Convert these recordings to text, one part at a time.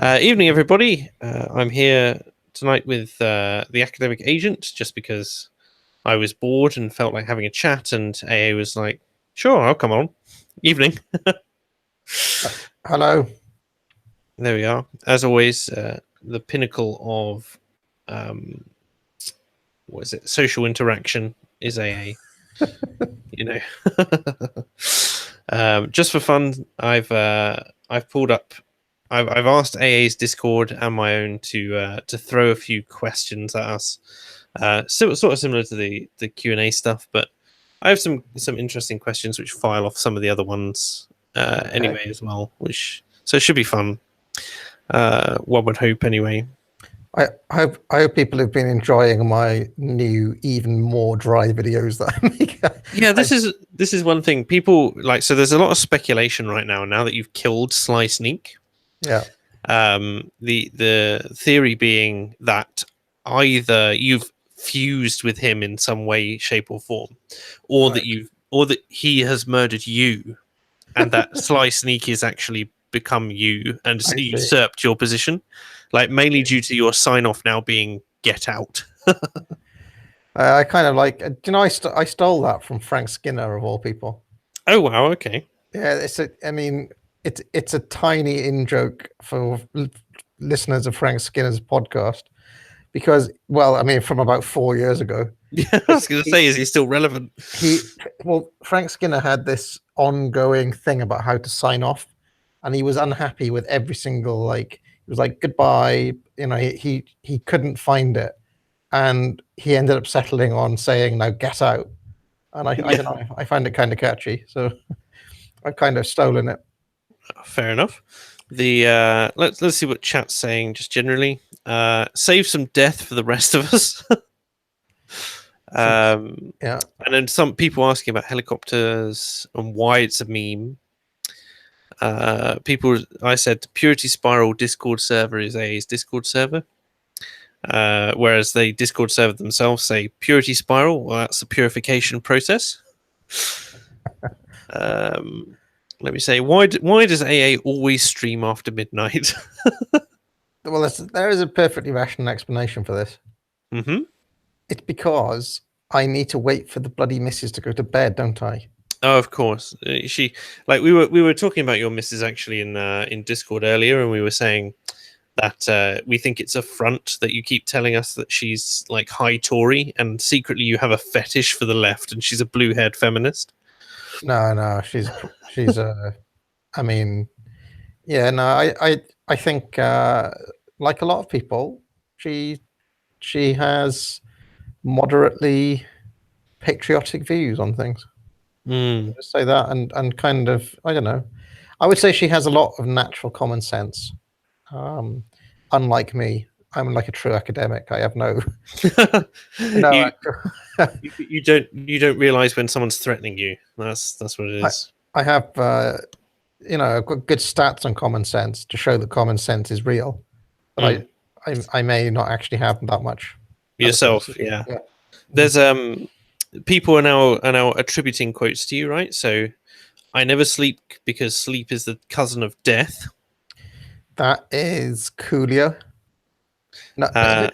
Evening, everybody. I'm here tonight with the academic agent just because I was bored and felt like having a chat, and AA was like, "Sure, I'll come on." Evening. Hello. There we are. As always, the pinnacle of what is it? Social interaction is AA. You know. Just for fun, I've pulled up. I've asked AA's Discord and my own to throw a few questions at us, sort of similar to the Q&A stuff, but I have some interesting questions which file off some of the other ones anyway as well, so it should be fun. One would hope anyway. I hope people have been enjoying my new, even more dry videos that I make. Yeah, this is one thing people like. So there's a lot of speculation right now that you've killed Sly Sneak. Yeah. The theory being that either you've fused with him in some way, shape, or form, or Right. that he has murdered you, and that Sly Sneak is actually become you and usurped your position, like mainly due to your sign off now being "Get out." I kind of like. Do you know? I stole that from Frank Skinner of all people. Oh wow! Okay. Yeah, it's a tiny in joke for listeners of Frank Skinner's podcast because, well, I mean, from about 4 years ago. Yeah, I was going to say, is he still relevant? Frank Skinner had this ongoing thing about how to sign off, and he was unhappy with every single he was like goodbye. You know, he couldn't find it, and he ended up settling on saying now get out. And I don't know, I find it kind of catchy, so I've kind of stolen it. Fair enough. The let's see what chat's saying just generally. Save some death for the rest of us. Yeah. And then some people asking about helicopters and why it's a meme. I said Purity Spiral Discord server is AA's Discord server. Whereas the Discord server themselves say Purity Spiral, well, that's the purification process. Let me say, why does AA always stream after midnight? Well, there is a perfectly rational explanation for this. Mm-hmm. It's because I need to wait for the bloody missus to go to bed, don't I? Oh, of course. She we were talking about your missus actually in Discord earlier, and we were saying that we think it's a front that you keep telling us that she's like high Tory, and secretly you have a fetish for the left, and she's a blue-haired feminist. No, she's I mean, yeah, no, I think like a lot of people, she has moderately patriotic views on things. Just say that, and kind of, I don't know. I would say she has a lot of natural common sense. Unlike me, I'm like a true academic. I have no. You don't realize when someone's threatening you. That's what it is. I have I've got good stats on common sense to show that common sense is real, but I may not actually have that much yourself. Yeah. There's people are now attributing quotes to you, right? So I never sleep because sleep is the cousin of death. That is Coolio. No, I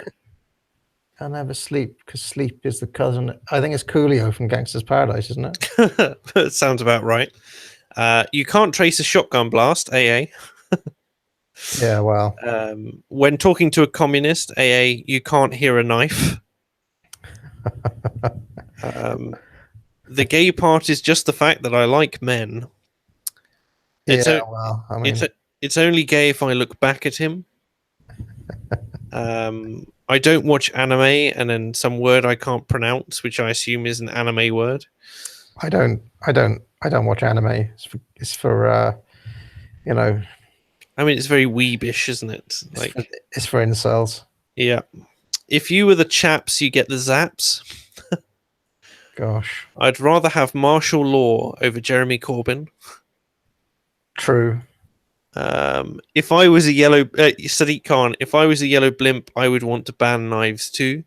never sleep because sleep is the cousin. I think it's Coolio from Gangster's Paradise, isn't it? That sounds about right. You can't trace a shotgun blast, AA. Yeah, well. When talking to a communist, AA, you can't hear a knife. The gay part is just the fact that I like men. Well, I mean, it's only gay if I look back at him. I don't watch anime, and then some word I can't pronounce, which I assume is an anime word. I don't watch anime. It's for you know. I mean, it's very weebish, isn't it? It's for incels. Yeah. If you were the chaps, you get the zaps. Gosh. I'd rather have martial law over Jeremy Corbyn. True. If I was a yellow Sadiq Khan, if I was a yellow blimp, I would want to ban knives too.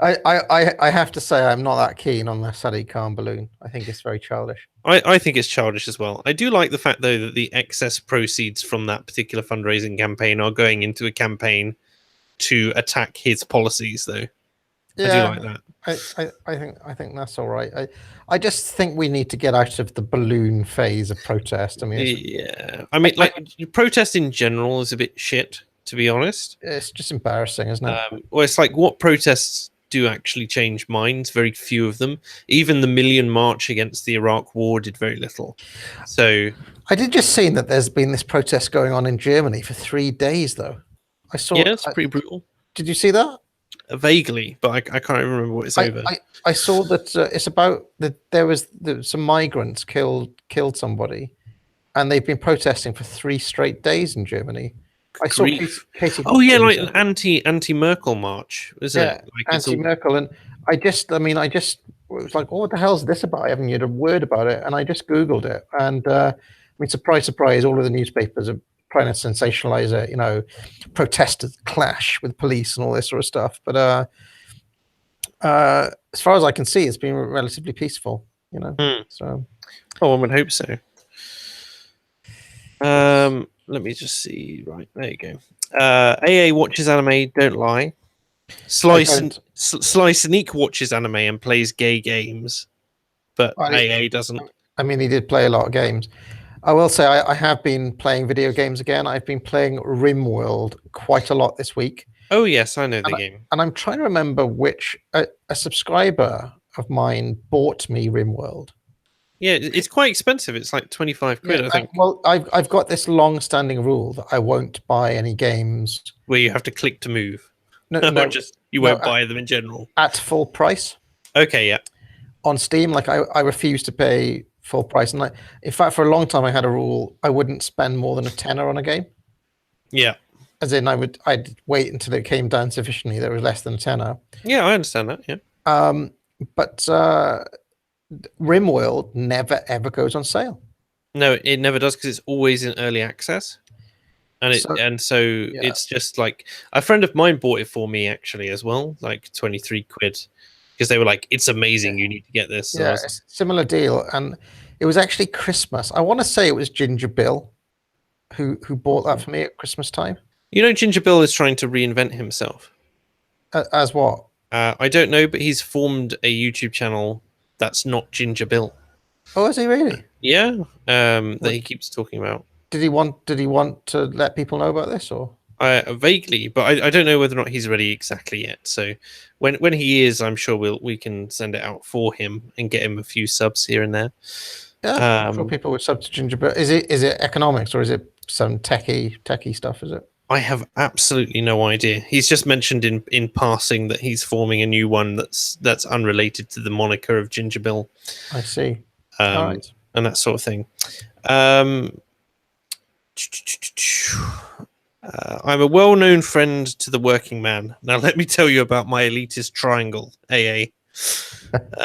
I have to say I'm not that keen on the Sadiq Khan balloon. I think it's very childish. I think it's childish as well. I do like the fact though that the excess proceeds from that particular fundraising campaign are going into a campaign to attack his policies, though. I do like that. I think that's all right. I just think we need to get out of the balloon phase of protest. I mean, Yeah, I mean, like protest in general is a bit shit, to be honest. it's just embarrassing, isn't it? Well, it's like what protests do actually change minds? Very few of them. Even the Million March against the Iraq War did very little. So I did just see that there's been this protest going on in Germany for 3 days, though. I saw. yeah, it's pretty brutal. Did you see that? Vaguely, but I can't even remember what it's over. I saw that it's about that there was some migrants killed somebody, and they've been protesting for 3 straight days in Germany. I saw Katie. Oh yeah, like an anti-Merkel march, was Yeah, it? Like anti-Merkel, and I just was like, oh, what the hell is this about? I haven't heard a word about it, and I just googled it, and I mean, surprise, surprise, all of the newspapers are trying to sensationalize it, you know, protesters clash with police and all this sort of stuff. But as far as I can see, it's been relatively peaceful, you know. So, oh, one would hope so. Let me just see. Right, there you go. AA watches anime. Don't lie. Sly Sneak watches anime and plays gay games, but AA doesn't. I mean, he did play a lot of games. I will say I have been playing video games again. I've been playing RimWorld quite a lot this week. Oh yes, I know the game. And I'm trying to remember which a subscriber of mine bought me RimWorld. Yeah, it's quite expensive. It's like 25 quid, I think. Well, I've got this long-standing rule that I won't buy any games where you have to click to move. No, just you won't buy them in general at full price. Okay, yeah. On Steam, like I refuse to pay full price, and in fact, for a long time, I had a rule I wouldn't spend more than a tenner on a game. Yeah. As in, I'd wait until it came down sufficiently that it was less than a tenner. Yeah, I understand that. Yeah. But RimWorld never ever goes on sale. No, it never does because it's always in early access, and it's just like a friend of mine bought it for me actually as well, like 23 quid, because they were like, "It's amazing, you need to get this." Yeah, it's a similar deal, and it was actually Christmas. I want to say it was Ginger Bill who bought that for me at Christmas time. You know, Ginger Bill is trying to reinvent himself. As what? I don't know, but he's formed a YouTube channel that's not Ginger Bill. Oh, is he really? Yeah. That he keeps talking about. Did he want to let people know about this, or? Vaguely, but I don't know whether or not he's ready exactly yet. So when he is, I'm sure we can send it out for him and get him a few subs here and there. Yeah, for people with sub to Ginger Bill. Is it economics or is it some techie stuff? Is it? I have absolutely no idea. He's just mentioned in passing that he's forming a new one that's unrelated to the moniker of Ginger Bill. I see. All right. And that sort of thing. I'm a well-known friend to the working man. Now let me tell you about my elitist triangle, AA.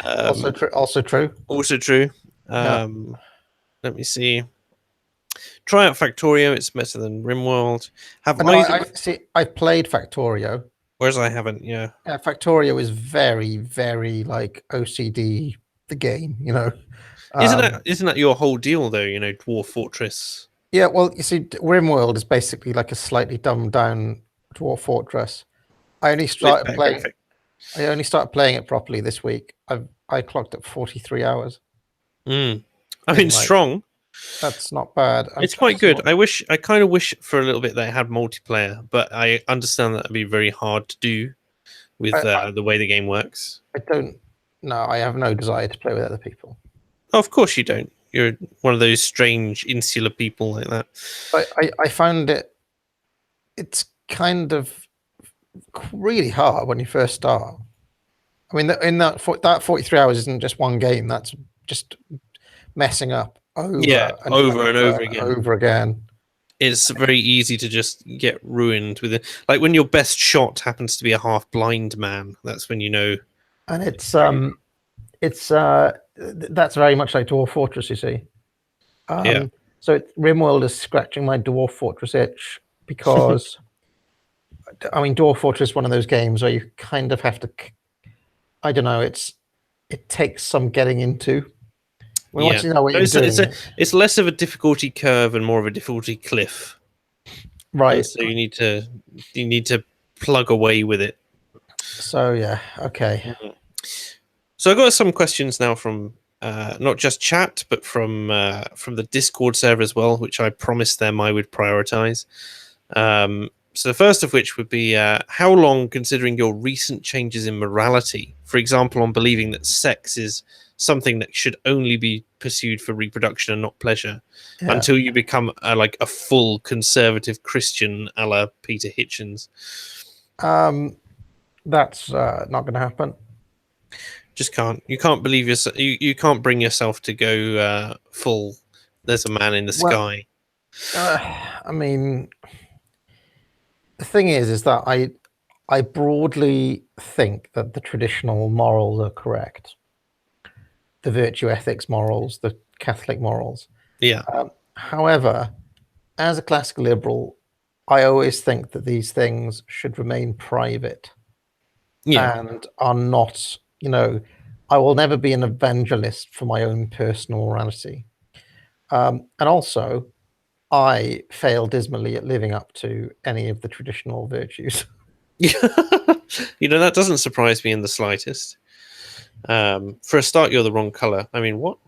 Also true. Also true. Let me see. Try out Factorio. It's better than RimWorld. I've played Factorio. Whereas I haven't. Yeah. Factorio is very, very like OCD the game. You know. Isn't that your whole deal though? You know, Dwarf Fortress. Yeah. Well, you see, RimWorld is basically like a slightly dumbed down Dwarf Fortress. I only started playing it properly this week. I clocked at 43 hours. I mean, strong. That's not bad. It's quite good. I kind of wish for a little bit that it had multiplayer, but I understand that would be very hard to do with the way the game works. I have no desire to play with other people. Oh, of course you don't. You're one of those strange insular people like that. I found it's kind of really hard when you first start. I mean, that 43 hours isn't just one game. That's just messing up over and over again. It's very easy to just get ruined with it. Like when your best shot happens to be a half blind man, that's when you know. And it's that's very much like Dwarf Fortress, you see. So RimWorld is scratching my Dwarf Fortress itch because, I mean, Dwarf Fortress is one of those games where you kind of have to I don't know. It takes some getting into. We want Yeah, to know what No, you're doing, it's less of a difficulty curve and more of a difficulty cliff, and right? so you need to plug away with it. So yeah, okay. So I got some questions now from not just chat, but from the Discord server as well, which I promised them I would prioritize. So the first of which would be how long, considering your recent changes in morality, for example, on believing that sex is something that should only be pursued for reproduction and not pleasure, Yeah. until you become like a full conservative Christian, a la Peter Hitchens. That's not going to happen. Just can't. You can't believe yourself. You can't bring yourself to go full. There's a man in the Well, sky. I mean, the thing is that I broadly think that the traditional morals are correct. The virtue ethics morals, the Catholic morals. Yeah. However, as a classical liberal, I always think that these things should remain private Yeah. and are not, I will never be an evangelist for my own personal morality. And also, I fail dismally at living up to any of the traditional virtues. That doesn't surprise me in the slightest. For a start, you're the wrong color. I mean, what?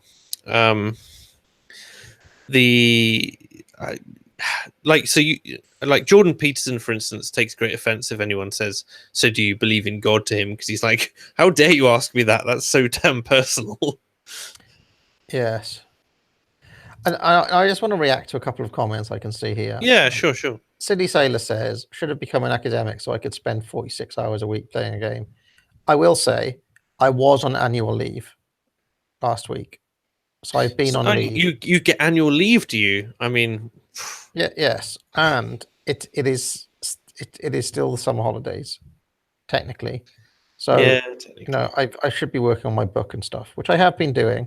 Like Jordan Peterson, for instance, takes great offense if anyone says, "So do you believe in God?" to him, because he's like, "How dare you ask me that? That's so damn personal." Yes. And I just want to react to a couple of comments I can see here. Yeah, sure. Sidney Saylor says, should have become an academic so I could spend 46 hours a week playing a game. I will say, I was on annual leave last week. So I've been on leave. You get annual leave, do you? I mean, yeah, yes. And it is still the summer holidays, technically. So, yeah, technically. I should be working on my book and stuff, which I have been doing.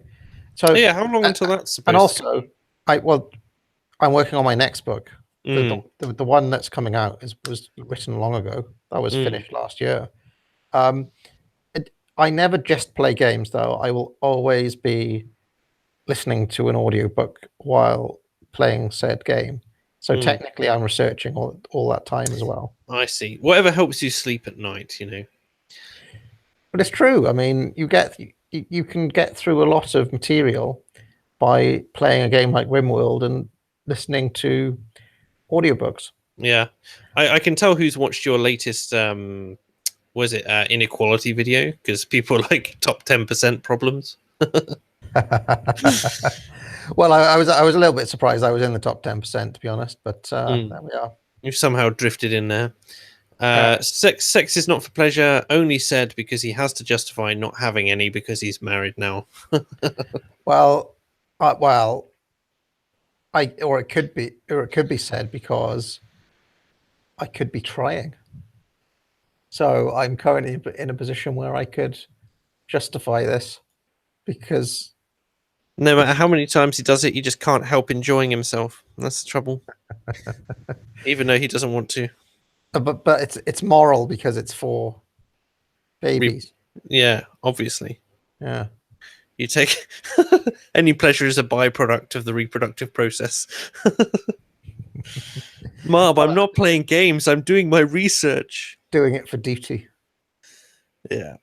So yeah, how long until that's supposed and to also, I'm working on my next book. The one that's coming out was written long ago. That was finished last year. I never just play games, though. I will always be listening to an audiobook while playing said game. So technically, I'm researching all that time as well. I see. Whatever helps you sleep at night, But it's true. I mean, you can get through a lot of material by playing a game like RimWorld and listening to audiobooks. Yeah, I can tell who's watched your latest was it inequality video, because people are like top 10% problems. Well, I was a little bit surprised I was in the top 10%, to be honest, but there we are. You've somehow drifted in there. Sex is not for pleasure, only said because he has to justify not having any because he's married now. Well, it could be said because I could be trying. So I'm currently in a position where I could justify this because no matter how many times he does it, he just can't help enjoying himself. That's the trouble. Even though he doesn't want to. But it's moral because it's for babies. Yeah, obviously. Yeah. You take any pleasure is a byproduct of the reproductive process. Mom, I'm not playing games. I'm doing my research. Doing it for duty. Yeah.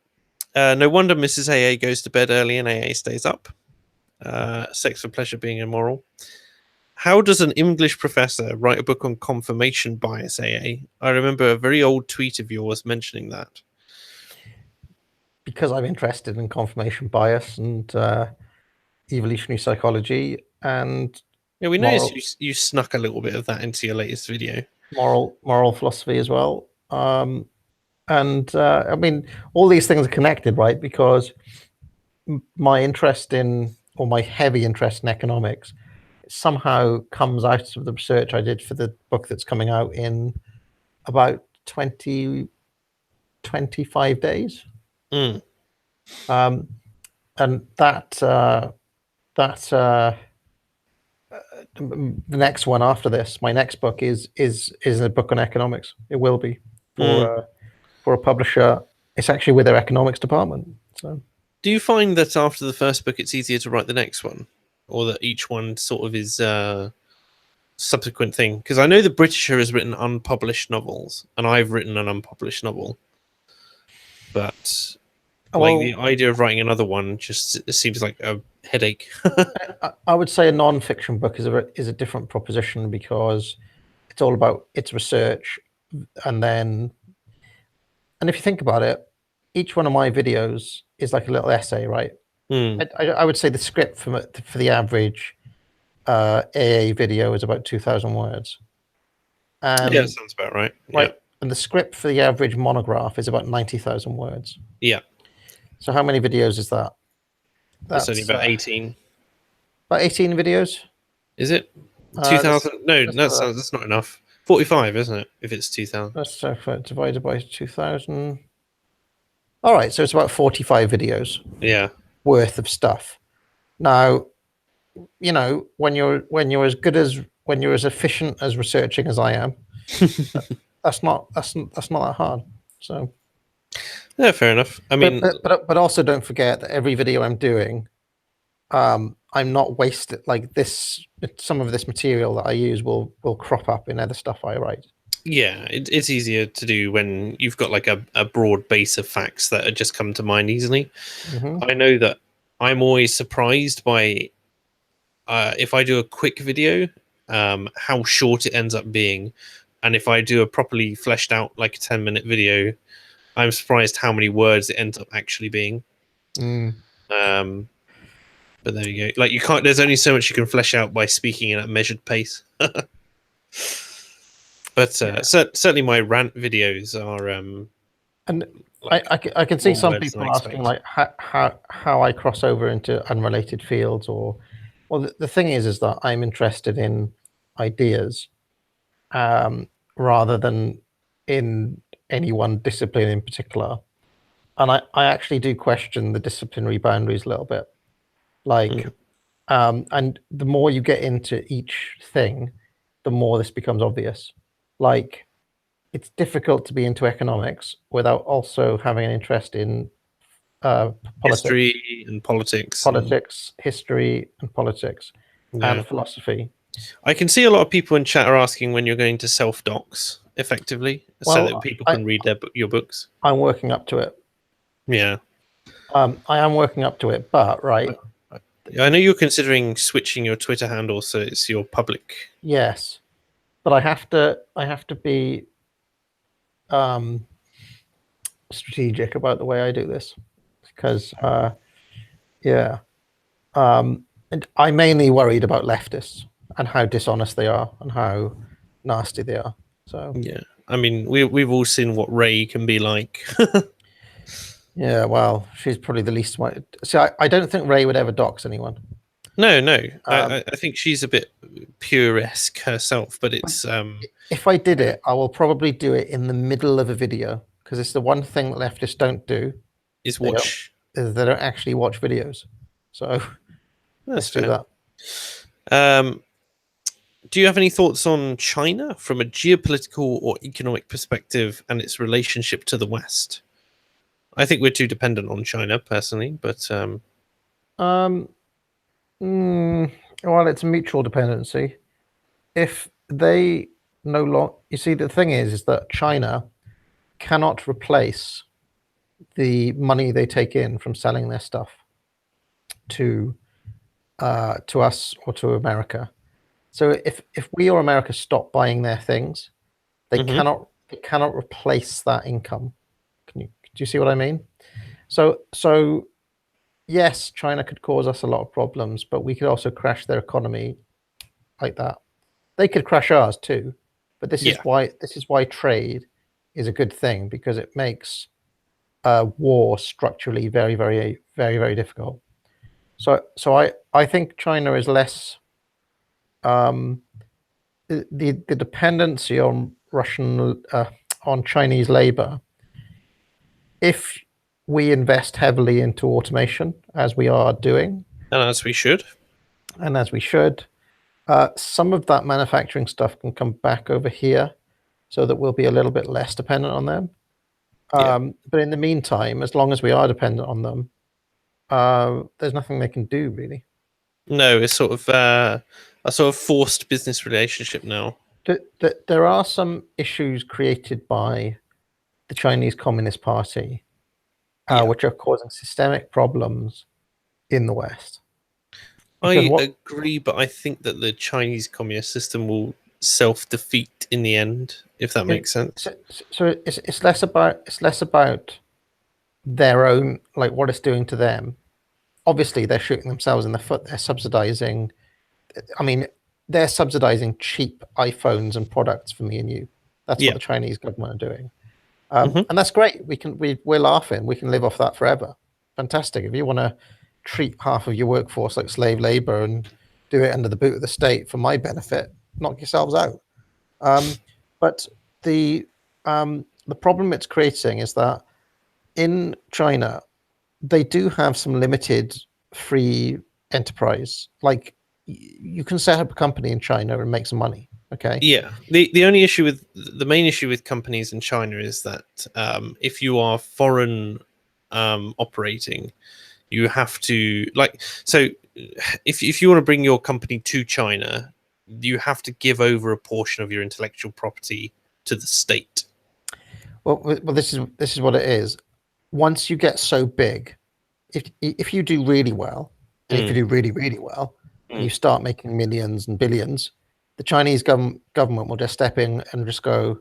No wonder Mrs. AA goes to bed early and AA stays up. Sex for pleasure being immoral. How does an English professor write a book on confirmation bias, AA? I remember a very old tweet of yours mentioning that. Because I'm interested in confirmation bias and evolutionary psychology and we noticed you snuck a little bit of that into your latest video. Moral philosophy as well. I mean, all these things are connected, right? Because my heavy interest in economics somehow comes out of the research I did for the book that's coming out in about 25 days. And the next one after this, my next book is a book on economics. It will be for a publisher it's actually with their economics department. So Do you find that after the first book, it's easier to write the next one, or that each one sort of is subsequent thing? Because I know the Britisher has written unpublished novels, and I've written an unpublished novel, but like the idea of writing another one just seems like a headache. I would say a non-fiction book is a different proposition because it's all about its research, and if you think about it, each one of my videos is like a little essay, right? I would say the script for the average AA video is about 2,000 words. Yeah, that sounds about right. Right, Yeah. and the script for the average monograph is about 90,000 words. Yeah. So how many videos is that? That's only about 18. About 18 videos. Is it 2,000? No, that's not enough. 45, isn't it? If it's 2,000. That's divided by 2,000. All right, so it's about 45 videos. Yeah. Worth of stuff. Now, you know, when you're as efficient as researching as I am, that's not that hard. So yeah, fair enough. I mean, but also don't forget that every video I'm doing, I'm not wasted. Like this, some of this material that I use will crop up in other stuff I write. Yeah, it's easier to do when you've got like a broad base of facts that just come to mind easily. I know that I'm always surprised by if I do a quick video, how short it ends up being, and if I do a properly fleshed out like a 10-minute video, I'm surprised how many words it ends up actually being. But there you go. Like you can't. There's only so much you can flesh out by speaking at a measured pace. But certainly my rant videos are. And like, I can see some people asking like how I cross over into unrelated fields, or well, the thing is that I'm interested in ideas rather than in any one discipline in particular. And I actually do question the disciplinary boundaries a little bit. Like, and the more you get into each thing, the more this becomes obvious. Like, it's difficult to be into economics without also having an interest in history and politics, history and politics, and philosophy. I can see a lot of people in chat are asking when you're going to self-docs effectively, so that people can read your books. I'm working up to it. Yeah. I am working up to it, but right. I know you're considering switching your Twitter handle so it's your public. Yes, but I have to be strategic about the way I do this, because and I'm mainly worried about leftists and how dishonest they are and how nasty they are. So yeah, I mean we've all seen what Ray can be like. Yeah, well, she's probably the least one. So I don't think Ray would ever dox anyone. No. I think she's a bit pure-esque herself, but it's if I did it, I will probably do it in the middle of a video, because it's the one thing that leftists don't do is watch. They don't actually watch videos. So let's do that. Do you have any thoughts on China from a geopolitical or economic perspective and its relationship to the West? I think we're too dependent on China personally, but well, it's a mutual dependency. If they no longer, you see, the thing is that China cannot replace the money they take in from selling their stuff to us or to America. So if we or America stop buying their things, they cannot replace that income. Do you see what I mean? So yes, China could cause us a lot of problems, but we could also crash their economy like that. They could crash ours too, but this is why trade is a good thing, because it makes war structurally very, very, very, very difficult. So I think China is less the dependency on on Chinese labor. If we invest heavily into automation, as we are doing, and as we should, some of that manufacturing stuff can come back over here, so that we'll be a little bit less dependent on them. Yeah. But in the meantime, as long as we are dependent on them, there's nothing they can do really. No, it's sort of a sort of forced business relationship now. There are some issues created by the Chinese Communist Party, Yeah. which are causing systemic problems in the West. Because I what agree, but I think that the Chinese communist system will self-defeat in the end, if that it, makes sense. so it's less about their own, like what it's doing to them. Obviously, they're shooting themselves in the foot. They're subsidizing. I mean, they're subsidizing cheap iPhones and products for me and you. That's what Yeah. the Chinese government are doing, Hmm. and that's great. We're laughing. We can live off that forever. Fantastic. If you want to treat half of your workforce like slave labor and do it under the boot of the state for my benefit, knock yourselves out. But the problem it's creating is that in China they do have some limited free enterprise. Like you can set up a company in China and make some money. Okay. Yeah. The only issue with the main issue with companies in China is that if you are foreign operating, you have to so if you want to bring your company to China, you have to give over a portion of your intellectual property to the state. Well, this is what it is. Once you get so big, if you do really well, and if you Mm, do really well, and you mm, start making millions and billions, the Chinese government will just step in and just go,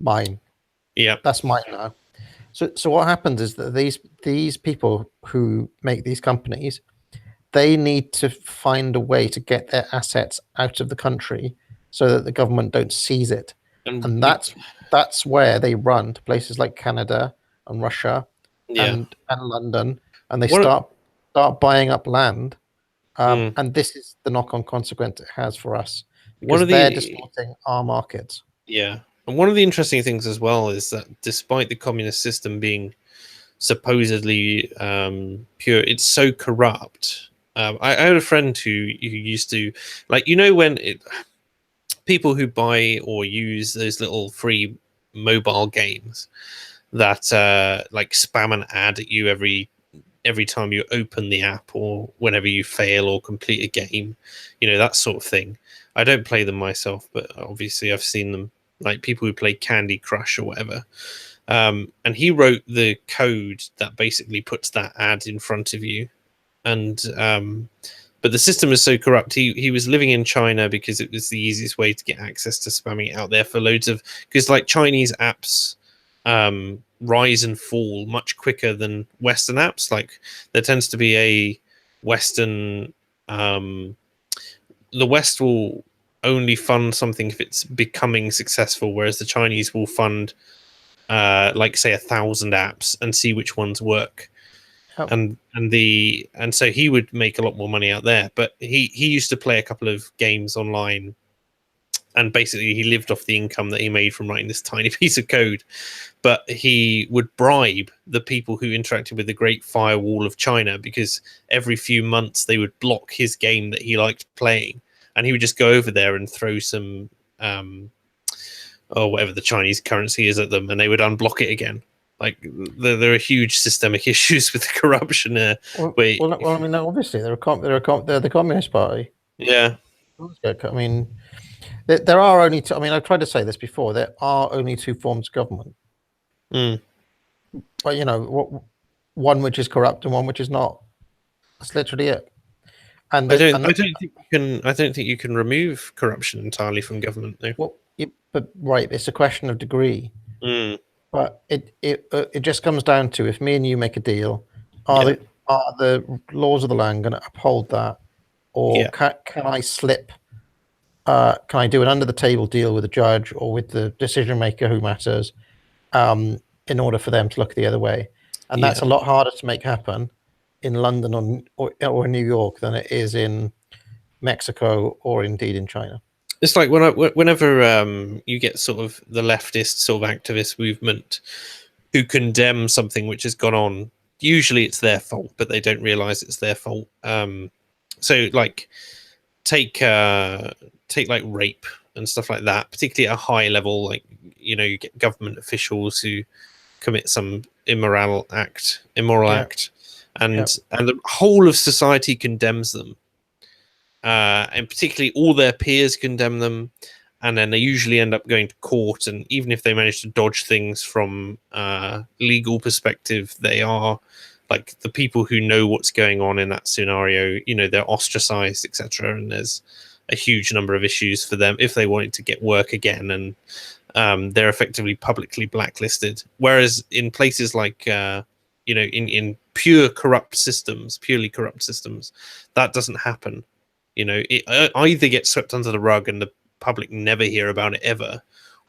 mine. yeah. That's mine now. So what happens is that these people who make these companies, they need to find a way to get their assets out of the country so that the government don't seize it, And and that's where they run to places like Canada and Russia yeah. and London, and they One start buying up land. mm, And this is the knock-on consequence it has for us one because of they're the distorting our markets. Yeah. And one of the interesting things as well is that despite the communist system being supposedly pure, it's so corrupt. I had a friend who used to, like, when people who buy or use those little free mobile games that like spam an ad at you every time you open the app or whenever you fail or complete a game, that sort of thing. I don't play them myself, but obviously I've seen them, like people who play Candy Crush or whatever. And he wrote the code that basically puts that ad in front of you. And but the system is so corrupt. He was living in China because it was the easiest way to get access to spamming it out there for loads of, because like Chinese apps rise and fall much quicker than Western apps. Like there tends to be a Western the West will only fund something if it's becoming successful, whereas the Chinese will fund like say 1,000 apps and see which ones work. Oh, And so he would make a lot more money out there. But he used to play a couple of games online, and basically he lived off the income that he made from writing this tiny piece of code. But he would bribe the people who interacted with the Great Firewall of China, because every few months they would block his game that he liked playing, and he would just go over there and throw some or whatever the Chinese currency is at them, and they would unblock it again. Like there are huge systemic issues with the corruption there. Wait, I mean, obviously they're the Communist Party. yeah, I mean, there are only two. I mean, I've tried to say this before. There are only two forms of government, mm. but one which is corrupt and one which is not. That's literally it. And I don't. and I don't think you can. I don't think you can remove corruption entirely from government, though. but right, it's a question of degree. Mm. But it just comes down to, if me and you make a deal, Yeah, are the laws of the land going to uphold that, or yeah, can I slip? Can I do an under the table deal with the judge or with the decision maker who matters, in order for them to look the other way? And that's yeah. a lot harder to make happen in London or New York than it is in Mexico or indeed in China. It's like whenever you get sort of the leftist sort of activist movement who condemn something which has gone on. Usually it's their fault, but they don't realize it's their fault. So like take like rape and stuff like that, particularly at a high level. Like you get government officials who commit some immoral act, and the whole of society condemns them, and particularly all their peers condemn them, and then they usually end up going to court. And even if they manage to dodge things from legal perspective, they are like the people who know what's going on in that scenario. They're ostracized, etc. And there's a huge number of issues for them if they wanted to get work again, and they're effectively publicly blacklisted. Whereas in places like in purely corrupt systems, that doesn't happen. It either gets swept under the rug and the public never hear about it ever,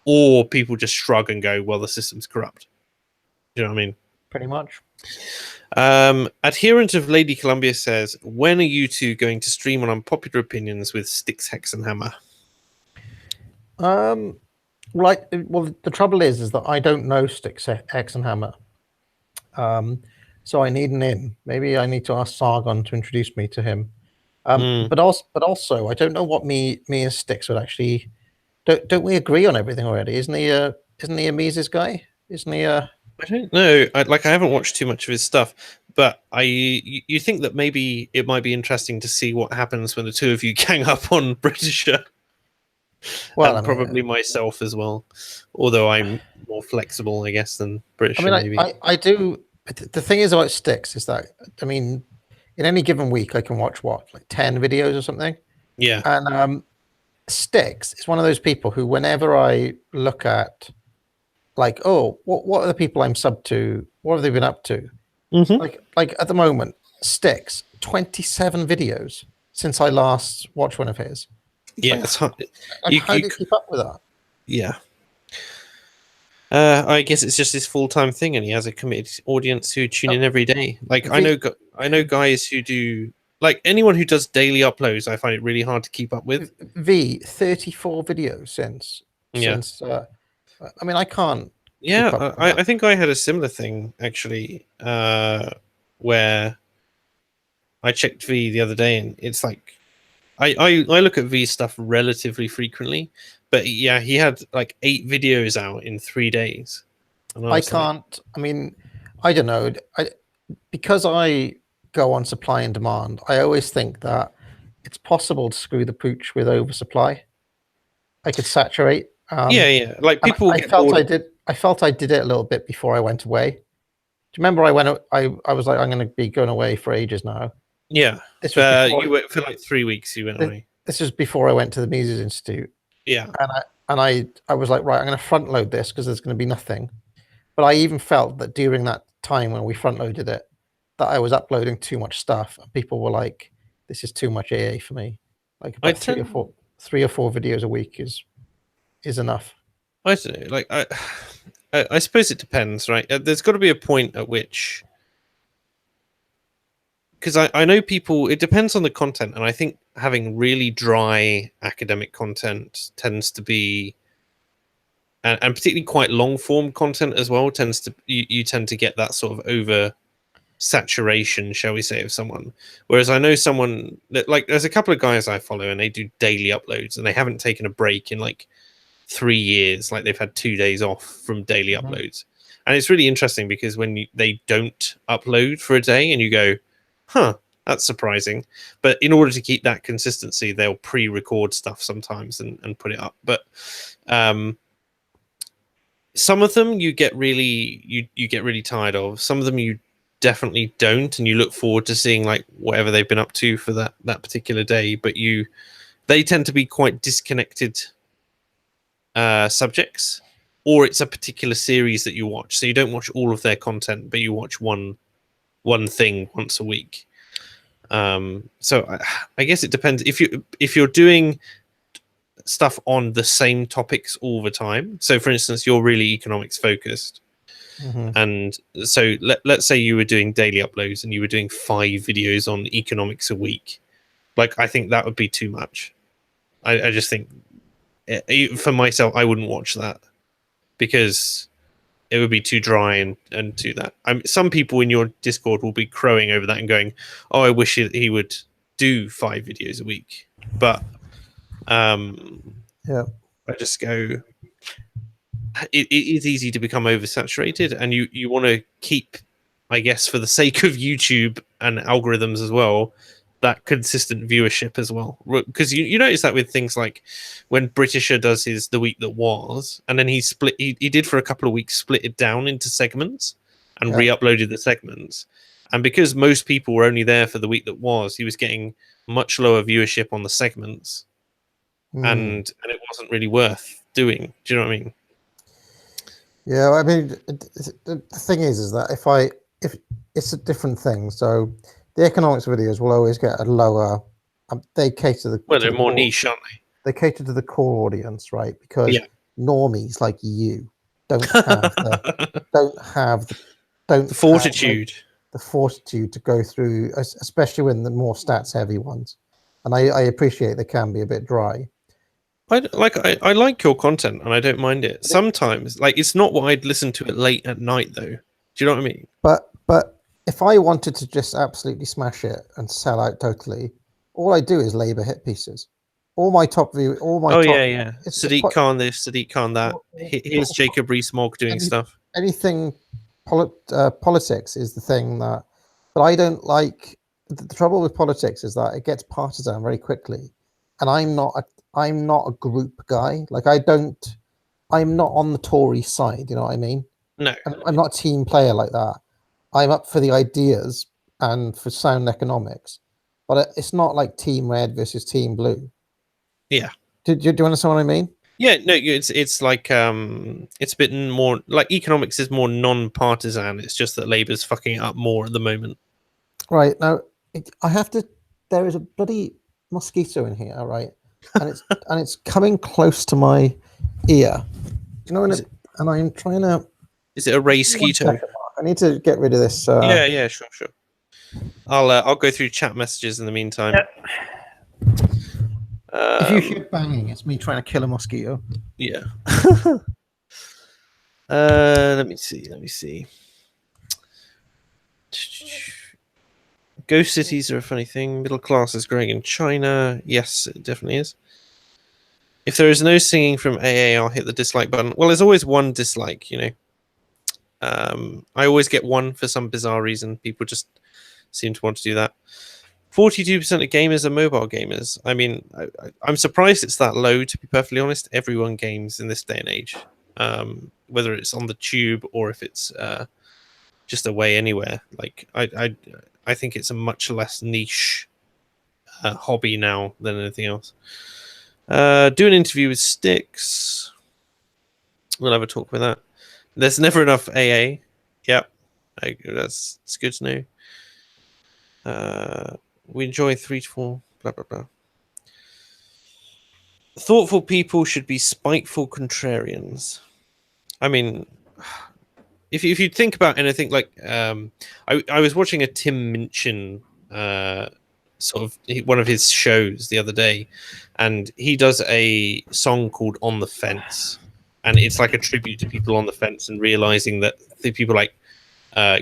or people just shrug and go, well, the system's corrupt. You know what I mean? Pretty much. Adherent of Lady Columbia says, when are you two going to stream on Unpopular Opinions with Styx, Hex and Hammer? Well, the trouble is that I don't know Styx, Hex and Hammer. So I need an in. Maybe I need to ask Sargon to introduce me to him. But also, I don't know what me and Styx would actually. Don't we agree on everything already? Isn't he a Mises guy? Isn't he a? I don't know. I haven't watched too much of his stuff, but you think that maybe it might be interesting to see what happens when the two of you gang up on Britisher. Well, and probably myself as well, although I'm more flexible, I guess, than Britisher. Maybe I do. The thing is about Styx is that, I mean, in any given week, I can watch like 10 videos or something. Yeah. And Styx is one of those people who, whenever I look at, like, oh, what are the people I'm sub to? What have they been up to? Mm-hmm. Like at the moment, Styx 27 videos since I last watched one of his. Yeah, it's hard. How do you keep up with that? Yeah. I guess it's just his full-time thing, and he has a committed audience who tune in every day. Like I know guys who do, like, anyone who does daily uploads. I find it really hard to keep up with. 34 videos since. I mean, I can't. Yeah, I think I had a similar thing actually, where I checked V the other day, and it's like I look at V stuff relatively frequently. But yeah, he had like 8 videos out in 3 days. I can't. I mean, I don't know. Because I go on supply and demand, I always think that it's possible to screw the pooch with oversupply. I could saturate. Yeah. Like people. I felt I did it a little bit before I went away. Do you remember I was like, I'm going to be going away for ages now. Yeah. This was you went for like 3 weeks. You went away. This was before I went to the Mises Institute. Yeah. And I was like, right, I'm going to front load this because there's going to be nothing. But I even felt that during that time when we front loaded it, that I was uploading too much stuff. And people were like, this is too much AA for me. Like about 3 or 4 videos a week is enough. I don't know. Like I suppose it depends, right? There's got to be a point at which, because I know people, it depends on the content, and I think having really dry academic content tends to be, and particularly quite long form content as well, tends to you tend to get that sort of over saturation, shall we say, of someone. Whereas I know someone that, like, there's a couple of guys I follow and they do daily uploads and they haven't taken a break in like 3 years. Like they've had 2 days off from daily uploads, and it's really interesting because when they don't upload for a day and you go, huh, that's surprising. But in order to keep that consistency, they'll pre-record stuff sometimes and put it up. But some of them you get really tired of. Some of them you definitely don't, and you look forward to seeing like whatever they've been up to for that particular day. But they tend to be quite disconnected subjects, or it's a particular series that you watch. So you don't watch all of their content, but you watch one thing once a week. So I guess it depends. If you're doing stuff on the same topics all the time, so for instance you're really economics focused, and so let's say you were doing daily uploads and you were doing 5 videos on economics a week, like I think that would be too much. I just think for myself I wouldn't watch that because it would be too dry and too that. Some people in your Discord will be crowing over that and going, oh, I wish he would do 5 videos a week. But yeah, I just go, it is easy to become oversaturated, and you want to keep, I guess, for the sake of YouTube and algorithms as well, that consistent viewership as well. Because you notice that with things like when Britisher does his The Week That Was, and then he did for a couple of weeks split it down into segments and re-uploaded the segments. And because most people were only there for The Week That Was, he was getting much lower viewership on the segments, and it wasn't really worth doing. Do you know what I mean? Yeah, I mean, the thing is that if it's a different thing. So the economics videos will always get a lower. They cater the Well, they're more niche, aren't they? They cater to the core audience, right? Because normies like you don't have the fortitude. The fortitude to go through, especially when the more stats heavy ones. And I appreciate they can be a bit dry. I like your content and I don't mind it. Sometimes, like, it's not what I'd listen to it late at night though. Do you know what I mean? But if I wanted to just absolutely smash it and sell out totally, all I do is labor hit pieces. All my top view, all my yeah. Sadiq Khan this, Sadiq Khan that. Here's Jacob Rees-Mogg doing stuff. Anything politics is the thing that I don't like. The trouble with politics is that it gets partisan very quickly, and I'm not a group guy. Like I'm not on the Tory side. You know what I mean? No, I'm not a team player like that. I'm up for the ideas and for sound economics, but it's not like Team Red versus Team Blue. Yeah. Do you understand what I mean? Yeah, no, it's like it's a bit more like economics is more non-partisan. It's just that Labour's fucking it up more at the moment. Right now, I have to. There is a bloody mosquito in here, right? And it's coming close to my ear. You know, and I'm trying to. Is it a ray mosquito? I need to get rid of this. Yeah, sure. I'll go through chat messages in the meantime. Yep. If you hear banging, it's me trying to kill a mosquito. Yeah. Let me see. Ghost cities are a funny thing. Middle class is growing in China. Yes, it definitely is. If there is no singing from AA, I'll hit the dislike button. Well, there's always one dislike, you know. I always get one for some bizarre reason. People just seem to want to do that. 42% of gamers are mobile gamers. I mean, I'm surprised it's that low, to be perfectly honest. Everyone games in this day and age, whether it's on the tube or if it's just away anywhere. Like, I think it's a much less niche hobby now than anything else. Do an interview with Styx. We'll have a talk with that. There's never enough AA. Yep, it's good to know. We enjoy 3 to 4. Blah blah blah. Thoughtful people should be spiteful contrarians. I mean, if you think about anything like, I was watching a Tim Minchin sort of one of his shows the other day, and he does a song called "On the Fence," and it's like a tribute to people on the fence and realizing that the people like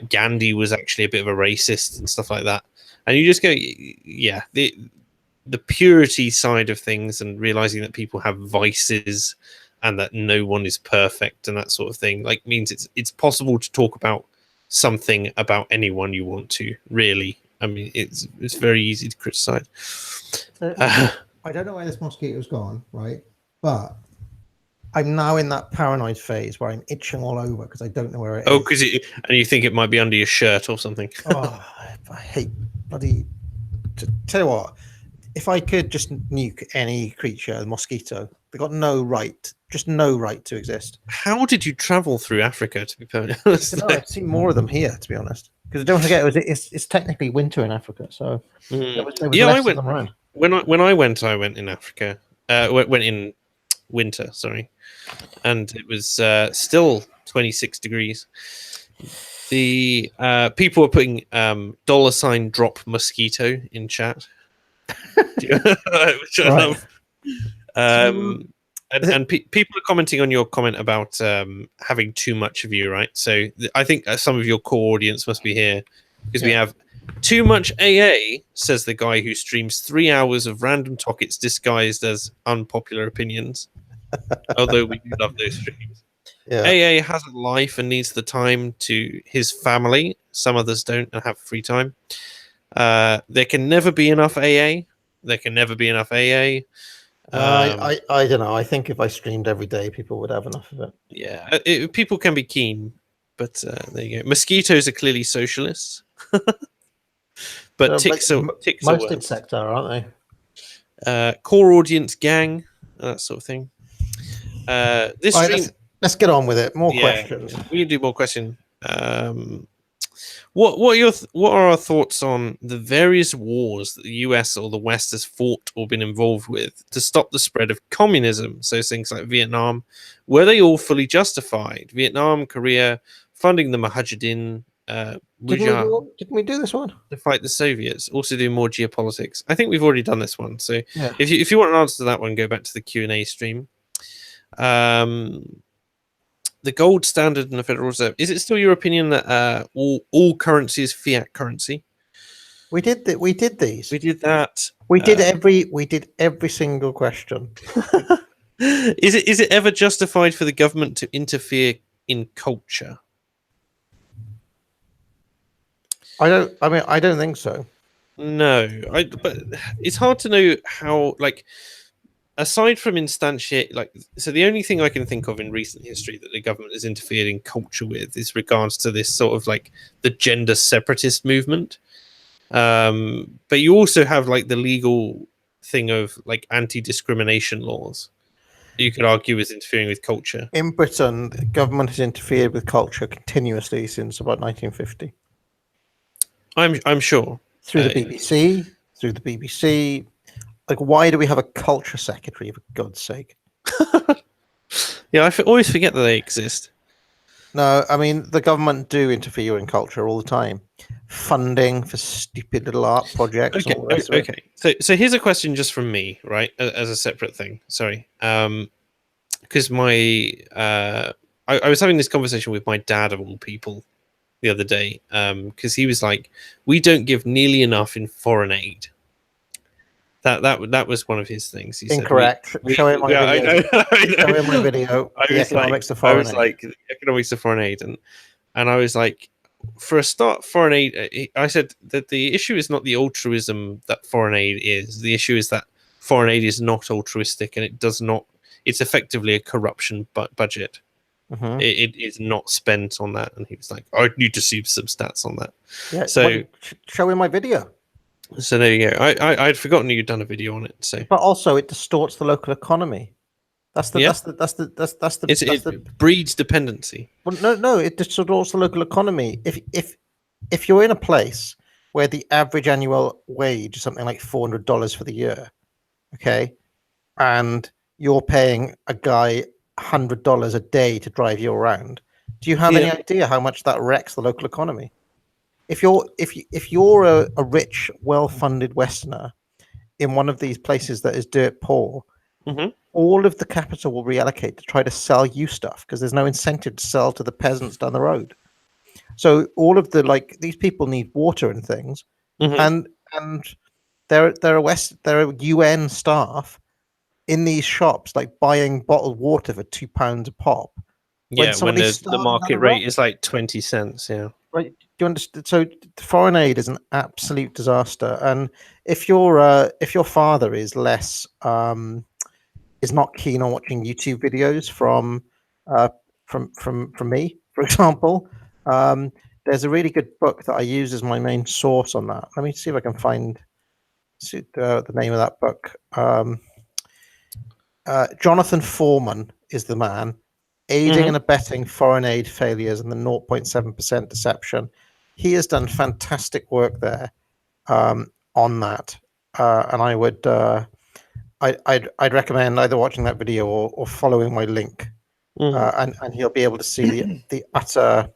Gandhi was actually a bit of a racist and stuff like that. And you just go, yeah, the purity side of things and realizing that people have vices and that no one is perfect and that sort of thing, like, means it's possible to talk about something about anyone you want to, really. I mean, it's very easy to criticize. I don't know where this mosquito's gone, right? But I'm now in that paranoid phase where I'm itching all over because I don't know where it is. Oh, and you think it might be under your shirt or something. Oh, I hate bloody. Tell you what, if I could just nuke any creature, the mosquito, they got no right to exist. How did you travel through Africa, to be perfectly honest? I've seen more of them here, to be honest. Because don't forget, it's technically winter in Africa, so there was less of them around. When I went in Africa. Went in winter, sorry, and it was still 26 degrees. The people were putting $drop mosquito in chat, which I love. And people are commenting on your comment about having too much of you, right? So I think some of your core audience must be here because we have too much AA, says the guy who streams 3 hours of random topics disguised as unpopular opinions. Although we do love those streams. Yeah. AA has a life and needs the time to his family. Some others don't and have free time. There can never be enough AA. There can never be enough AA. I don't know. I think if I streamed every day, people would have enough of it. Yeah, people can be keen, but there you go. Mosquitoes are clearly socialists, but ticks are most worse. insects are, aren't they? Core audience gang, that sort of thing. This right, stream. Let's get on with it. More questions. We can do more questions. What are our thoughts on the various wars that the US or the West has fought or been involved with to stop the spread of communism? So things like Vietnam, were they all fully justified? Vietnam, Korea, funding the Mujahideen, Didn't we do this one to fight the Soviets? Also do more geopolitics. I think we've already done this one. So yeah. if you want an answer to that one, go back to the Q&A stream. The gold standard in the Federal Reserve. Is it still your opinion that all currency is fiat currency? We did these. We did that. We did every single question. Is it ever justified for the government to interfere in culture? I don't think so. No, but it's hard to know how, like, aside from instantiate, so the only thing I can think of in recent history that the government has interfered in culture with is regards to this sort of like the gender separatist movement. But you also have like the legal thing of like anti-discrimination laws. You could argue is interfering with culture. In Britain, the government has interfered with culture continuously since about 1950. I'm sure Through the BBC. Like, why do we have a culture secretary, for God's sake? Yeah, always forget that they exist. No, I mean, the government do interfere in culture all the time. Funding for stupid little art projects. Okay, and all the rest of it. So here's a question just from me, right, as a separate thing. Sorry. Because I was having this conversation with my dad, of all people, the other day, because he was like, we don't give nearly enough in foreign aid. That was one of his things. He Incorrect. Said, Show him my video. Show him my video. The economics of foreign aid. Like, the economics of foreign aid, and I was like, for a start, foreign aid. I said that the issue is not the altruism that foreign aid is. The issue is that foreign aid is not altruistic, and it does not. It's effectively a corruption budget. Mm-hmm. It is not spent on that. And he was like, I need to see some stats on that. Yeah. So show him my video. So there you go. I'd forgotten you'd done a video on it. So, but also it distorts the local economy. It breeds dependency. Well, no, it distorts the local economy. If you're in a place where the average annual wage is something like $400 for the year, okay, and you're paying a guy $100 a day to drive you around, do you have any idea how much that wrecks the local economy? If you're a rich, well-funded Westerner in one of these places that is dirt poor, mm-hmm. all of the capital will reallocate to try to sell you stuff because there's no incentive to sell to the peasants down the road. So all of these people need water and things, mm-hmm. and there are UN staff in these shops like buying bottled water for £2 a pop. When the market rate is like 20 cents. Yeah. Right. Do you understand? So foreign aid is an absolute disaster. And if your father is less is not keen on watching YouTube videos from me, for example, there's a really good book that I use as my main source on that. Let me see if I can find the name of that book. Jonathan Foreman is the man. Aiding and abetting foreign aid failures and the 0.7% deception. He has done fantastic work there on that, and I would I'd recommend either watching that video or following my link, and he'll be able to see the utter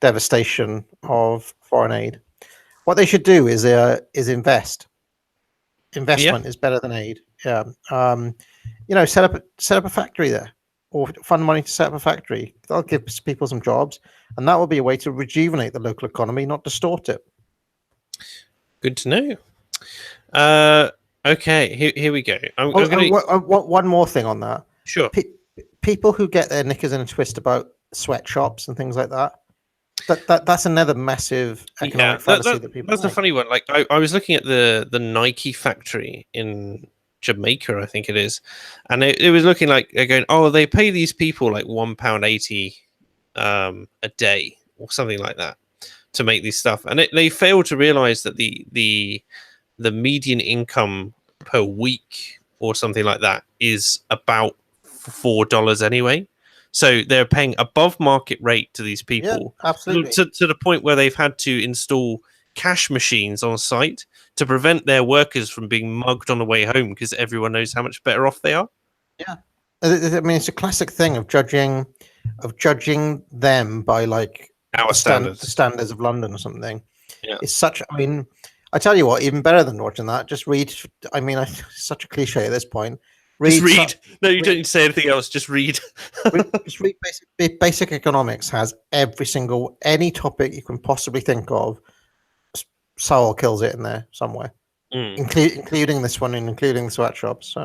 devastation of foreign aid. What they should do is invest. Investment is better than aid. Yeah, set up a factory there. Or fund money to set up a factory. That'll give people some jobs, and that will be a way to rejuvenate the local economy, not distort it. Good to know. Okay, here we go. One more thing on that. Sure. people who get their knickers in a twist about sweatshops and things like that. That's another massive economic fallacy that people that's a make. funny one. Like I was looking at the Nike factory in Jamaica, I think it is, and it was looking like they're going, oh, they pay these people like £1.80 a day or something like that to make this stuff, and they fail to realize that the median income per week or something like that is about $4 anyway. So they're paying above market rate to these people, absolutely. to the point where they've had to install cash machines on site to prevent their workers from being mugged on the way home because everyone knows how much better off they are. Yeah, I mean, it's a classic thing of judging them by like Our the standards. standards of London or something. Yeah. It's such. I mean, I tell you what, even better than watching that, just read. I mean, it's such a cliche at this point. Just read. No, you don't need to say anything else. Just read. Just read basic economics. Has any topic you can possibly think of. Sowell kills it in there somewhere, including this one and including the sweatshops.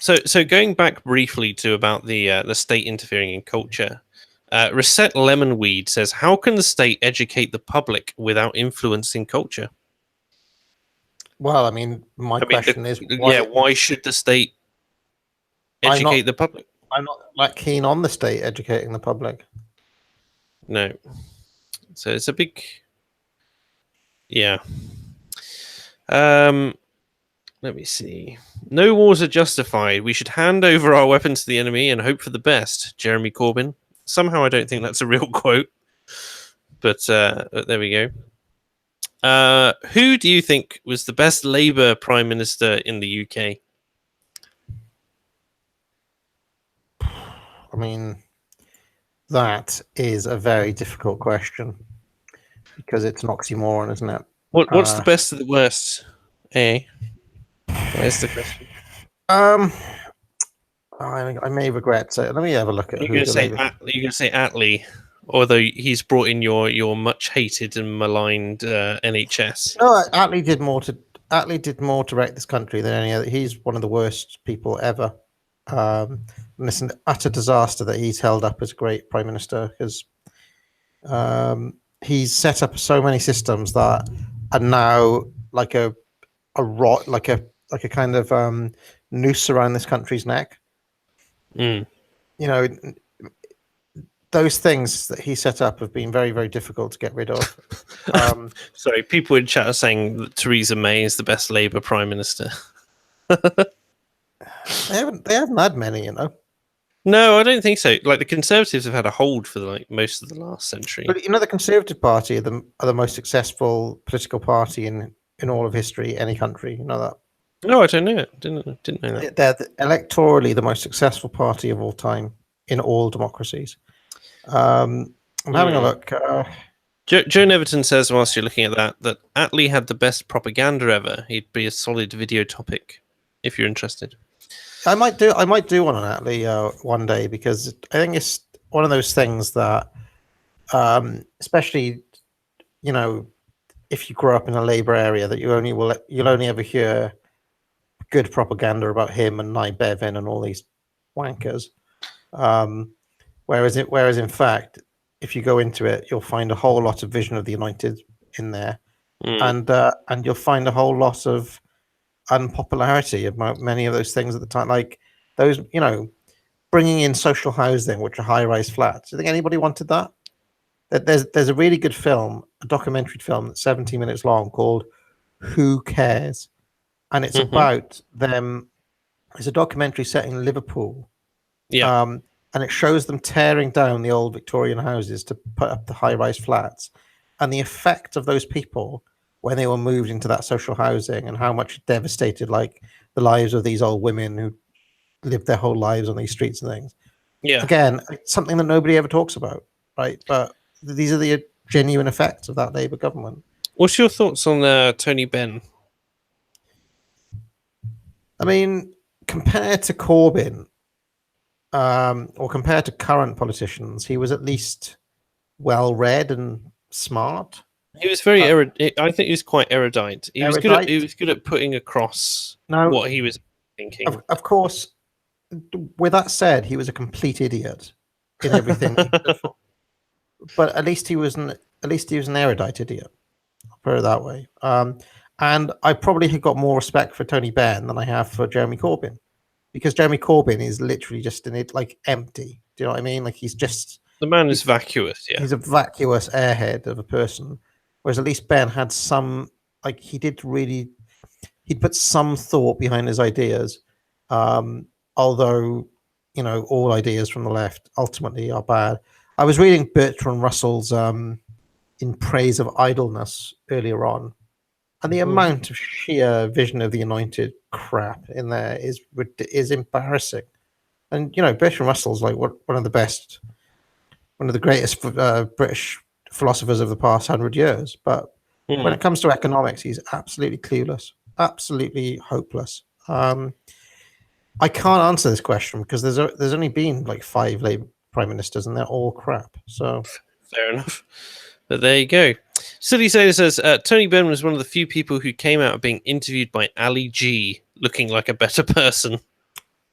So going back briefly to about the state interfering in culture, Reset Lemonweed says, how can the state educate the public without influencing culture? Well, I mean, my question is, why should the state educate the public? I'm not that keen on the state educating the public. No. So it's a big... Yeah. Let me see. No wars are justified. We should hand over our weapons to the enemy and hope for the best. Jeremy Corbyn. Somehow I don't think that's a real quote. But there we go. Who do you think was the best Labour Prime Minister in the UK? I mean, that is a very difficult question because it's an oxymoron, isn't it? What's the best of the worst? Where's the question? I may regret saying. Let me have a look at. You're going to say Attlee, although he's brought in your much hated and maligned NHS. No, Attlee did more to wreck this country than any other. He's one of the worst people ever. And it's an utter disaster that he's held up as a great prime minister because he's set up so many systems that are now like a kind of noose around this country's neck. You know, those things that he set up have been very, very difficult to get rid of. Sorry, people in chat are saying that Theresa May is the best Labour Prime Minister. They haven't had many, you know. No, I don't think so. Like the Conservatives have had a hold for like most of the last century. But you know, the Conservative Party are the most successful political party in all of history, any country. You know that? No, I don't know it. Didn't know that. They're electorally the most successful party of all time in all democracies. I'm having a look. Joe Neverton says, whilst you're looking at that Attlee had the best propaganda ever. He'd be a solid video topic if you're interested. I might do one on Attlee one day because I think it's one of those things that, especially, you know, if you grow up in a Labour area, that you'll only ever hear good propaganda about him and Nye Bevan and all these wankers. Whereas in fact, if you go into it, you'll find a whole lot of Vision of the United in there, and you'll find a whole lot of unpopularity about many of those things at the time, like those, you know, bringing in social housing, which are high-rise flats. Do you think anybody wanted that? There's a really good film, a documentary film that's 70 minutes long called Who Cares? And it's about them. It's a documentary set in Liverpool. Yeah. And it shows them tearing down the old Victorian houses to put up the high-rise flats, and the effect of those people when they were moved into that social housing, and how much it devastated like the lives of these old women who lived their whole lives on these streets and things. Yeah. Again, it's something that nobody ever talks about, right? But these are the genuine effects of that Labour government. What's your thoughts on Tony Benn? I mean, compared to Corbyn, or compared to current politicians, he was at least well-read and smart. He was very erudite. I think he was quite erudite. He was good at putting across what he was thinking. Of course, with that said, he was a complete idiot in everything he stood for. But at least he was an erudite idiot. I'll put it that way. And I probably have got more respect for Tony Benn than I have for Jeremy Corbyn, because Jeremy Corbyn is literally just like empty. Do you know what I mean? Like he's just The man is vacuous. Yeah, he's a vacuous airhead of a person. Whereas at least Ben had some, like he'd put some thought behind his ideas. Although, all ideas from the left ultimately are bad. I was reading Bertrand Russell's In Praise of Idleness earlier on, and the amount of sheer Vision of the Anointed crap in there is embarrassing. And Bertrand Russell's like one of the greatest British philosophers of the past 100 years. But when it comes to economics, he's absolutely clueless, absolutely hopeless. I can't answer this question because there's only been like 5 Labour prime ministers, and they're all crap. So fair enough. But there you go. Silly Sailor says Tony Benn was one of the few people who came out of being interviewed by Ali G looking like a better person.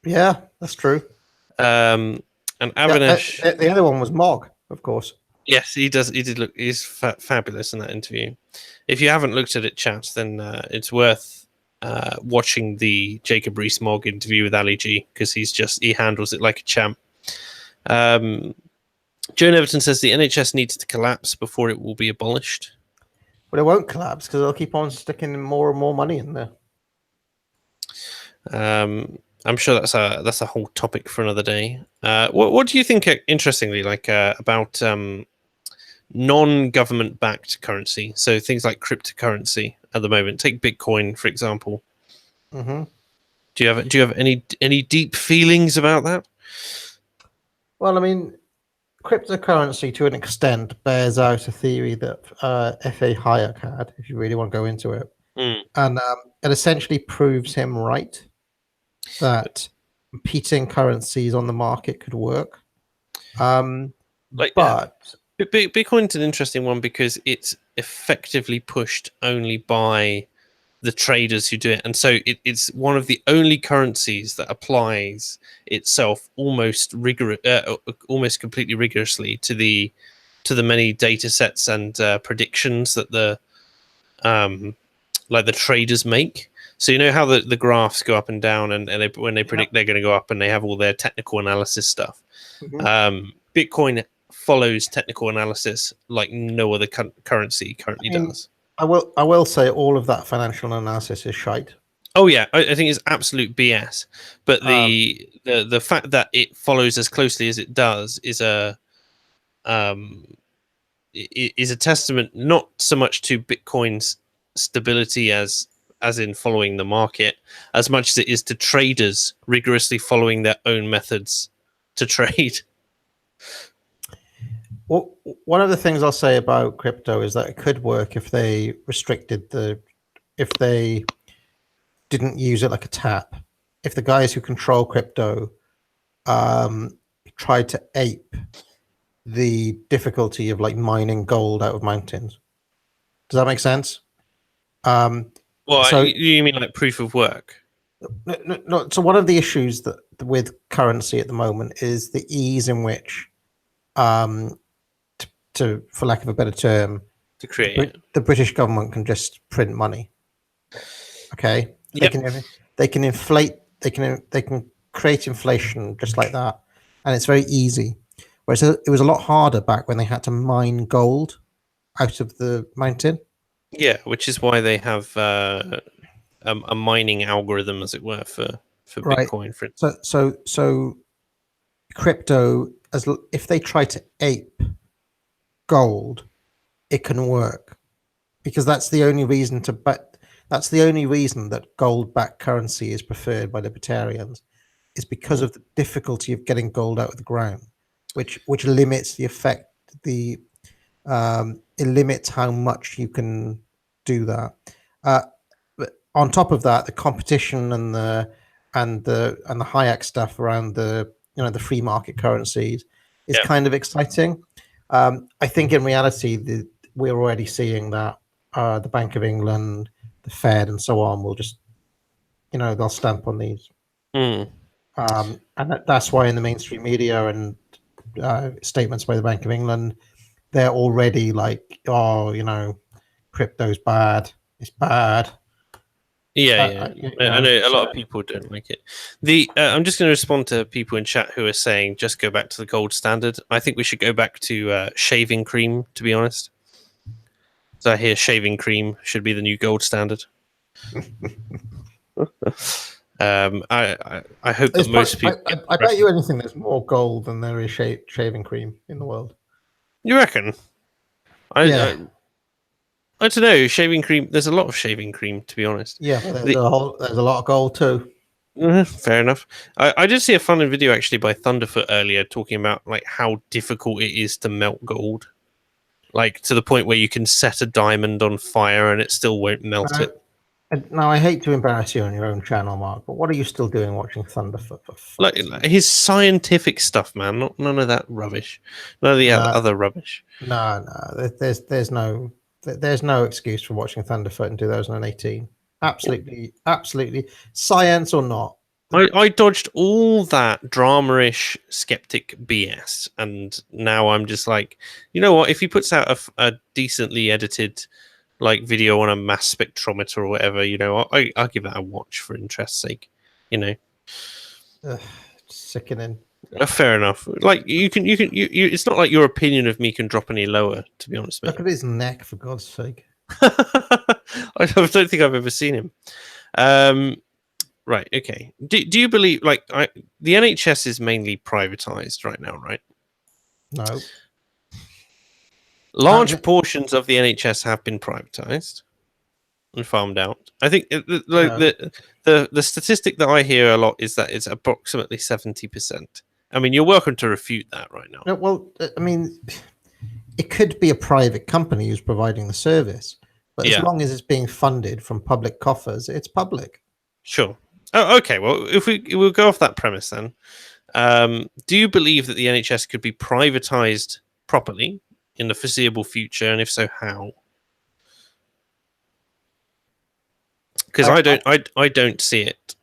Yeah, that's true. And Avinash, the other one was Mog, of course. Yes, he does. He did look. He's fabulous in that interview. If you haven't looked at it, chat, then it's worth watching the Jacob Rees-Mogg interview with Ali G, because he handles it like a champ. Joan Everton says the NHS needs to collapse before it will be abolished. But it won't collapse because they'll keep on sticking more and more money in there. I'm sure that's a whole topic for another day. What do you think, interestingly, about non-government backed currency? So things like cryptocurrency at the moment. Take Bitcoin, for example. Mm-hmm. Do you have any deep feelings about that? Well, I mean, cryptocurrency to an extent bears out a theory that F.A. Hayek had, if you really want to go into it. And it essentially proves him right that competing currencies on the market could work. But Bitcoin's an interesting one because it's effectively pushed only by the traders who do it, and so it's one of the only currencies that applies itself almost completely rigorously to the many data sets and predictions that the traders make. So you know how the graphs go up and down, and when they predict they're going to go up, and they have all their technical analysis stuff. Mm-hmm. Bitcoin follows technical analysis like no other currency currently does. I will say all of that financial analysis is shite. Oh yeah, I think it's absolute BS. But the fact that it follows as closely as it does is a testament not so much to Bitcoin's stability as in following the market, as much as it is to traders rigorously following their own methods to trade. Well, one of the things I'll say about crypto is that it could work if they if they didn't use it like a tap. If the guys who control crypto tried to ape the difficulty of like mining gold out of mountains. Does that make sense? You mean like proof of work? No. So one of the issues that with currency at the moment is the ease in which for lack of a better term, to create the British government can just print money. Okay, yep. They can inflate. They can create inflation just like that, and it's very easy. Whereas it was a lot harder back when they had to mine gold out of the mountain. Yeah, which is why they have a mining algorithm, as it were, for Bitcoin. For instance. So crypto, if they try to ape gold, it can work, because that's the only reason that gold-backed currency is preferred by libertarians, is because of the difficulty of getting gold out of the ground, which limits the effect. It limits how much you can do that. But on top of that, the competition and the Hayek stuff around the free market currencies is kind of exciting. I think in reality, we're already seeing that the Bank of England, the Fed, and so on will just, they'll stamp on these. That's why in the mainstream media and statements by the Bank of England, they're already like, oh, crypto's bad. It's bad. Yeah. I know a lot of people don't like it. I'm just going to respond to people in chat who are saying just go back to the gold standard. I think we should go back to shaving cream, to be honest. So I hear shaving cream should be the new gold standard. I hope that most people. I bet you anything there's more gold than there is shaving cream in the world. You reckon? I don't know. Shaving cream. There's a lot of shaving cream, to be honest. Yeah, but there's a lot of gold too. Fair enough. I did see a fun video actually by Thunderfoot earlier talking about like how difficult it is to melt gold, like to the point where you can set a diamond on fire and it still won't melt it. Now, I hate to embarrass you on your own channel, Mark, but what are you still doing watching Thunderfoot? Like his scientific stuff, man. None of that rubbish. None of the other rubbish. No. There's no excuse for watching Thunderfoot in 2018. Absolutely. Science or not. I dodged all that drama-ish skeptic BS, and now I'm just like, you know what? If he puts out a decently edited like video on a mass spectrometer or whatever, I'll give that a watch for interest's sake. Sickening. Fair enough. Like you can. It's not like your opinion of me can drop any lower. To be honest, look at his neck, for God's sake. I don't think I've ever seen him. Right. Okay. Do you believe the NHS is mainly privatized right now, right? No. Large portions of the NHS have been privatized and farmed out. I think the statistic that I hear a lot is that it's approximately 70%. I mean, you're welcome to refute that right now. No, well, I mean, it could be a private company who's providing the service, but as long as it's being funded from public coffers, it's public. Sure. Oh, okay. Well, we'll go off that premise then. Do you believe that the NHS could be privatized properly in the foreseeable future, and if so, how? Because I don't see it.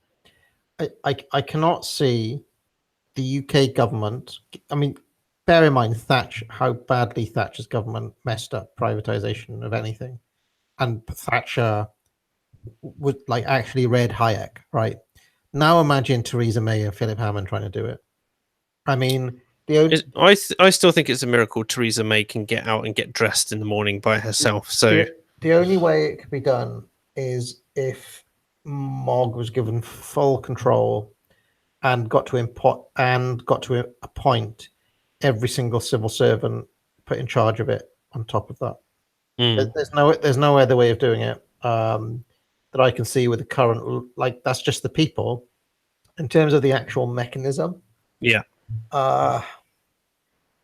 I cannot see the UK government. I mean, bear in mind how badly Thatcher's government messed up privatization of anything, and Thatcher would actually read Hayek, right? Now imagine Theresa May and Philip Hammond trying to do it. I mean, I still think it's a miracle Theresa May can get out and get dressed in the morning by herself. So the only way it could be done is if Mog was given full control and got to appoint every single civil servant put in charge of it on top of that. There's no other way of doing it that I can see with the current, that's just the people. In terms of the actual mechanism,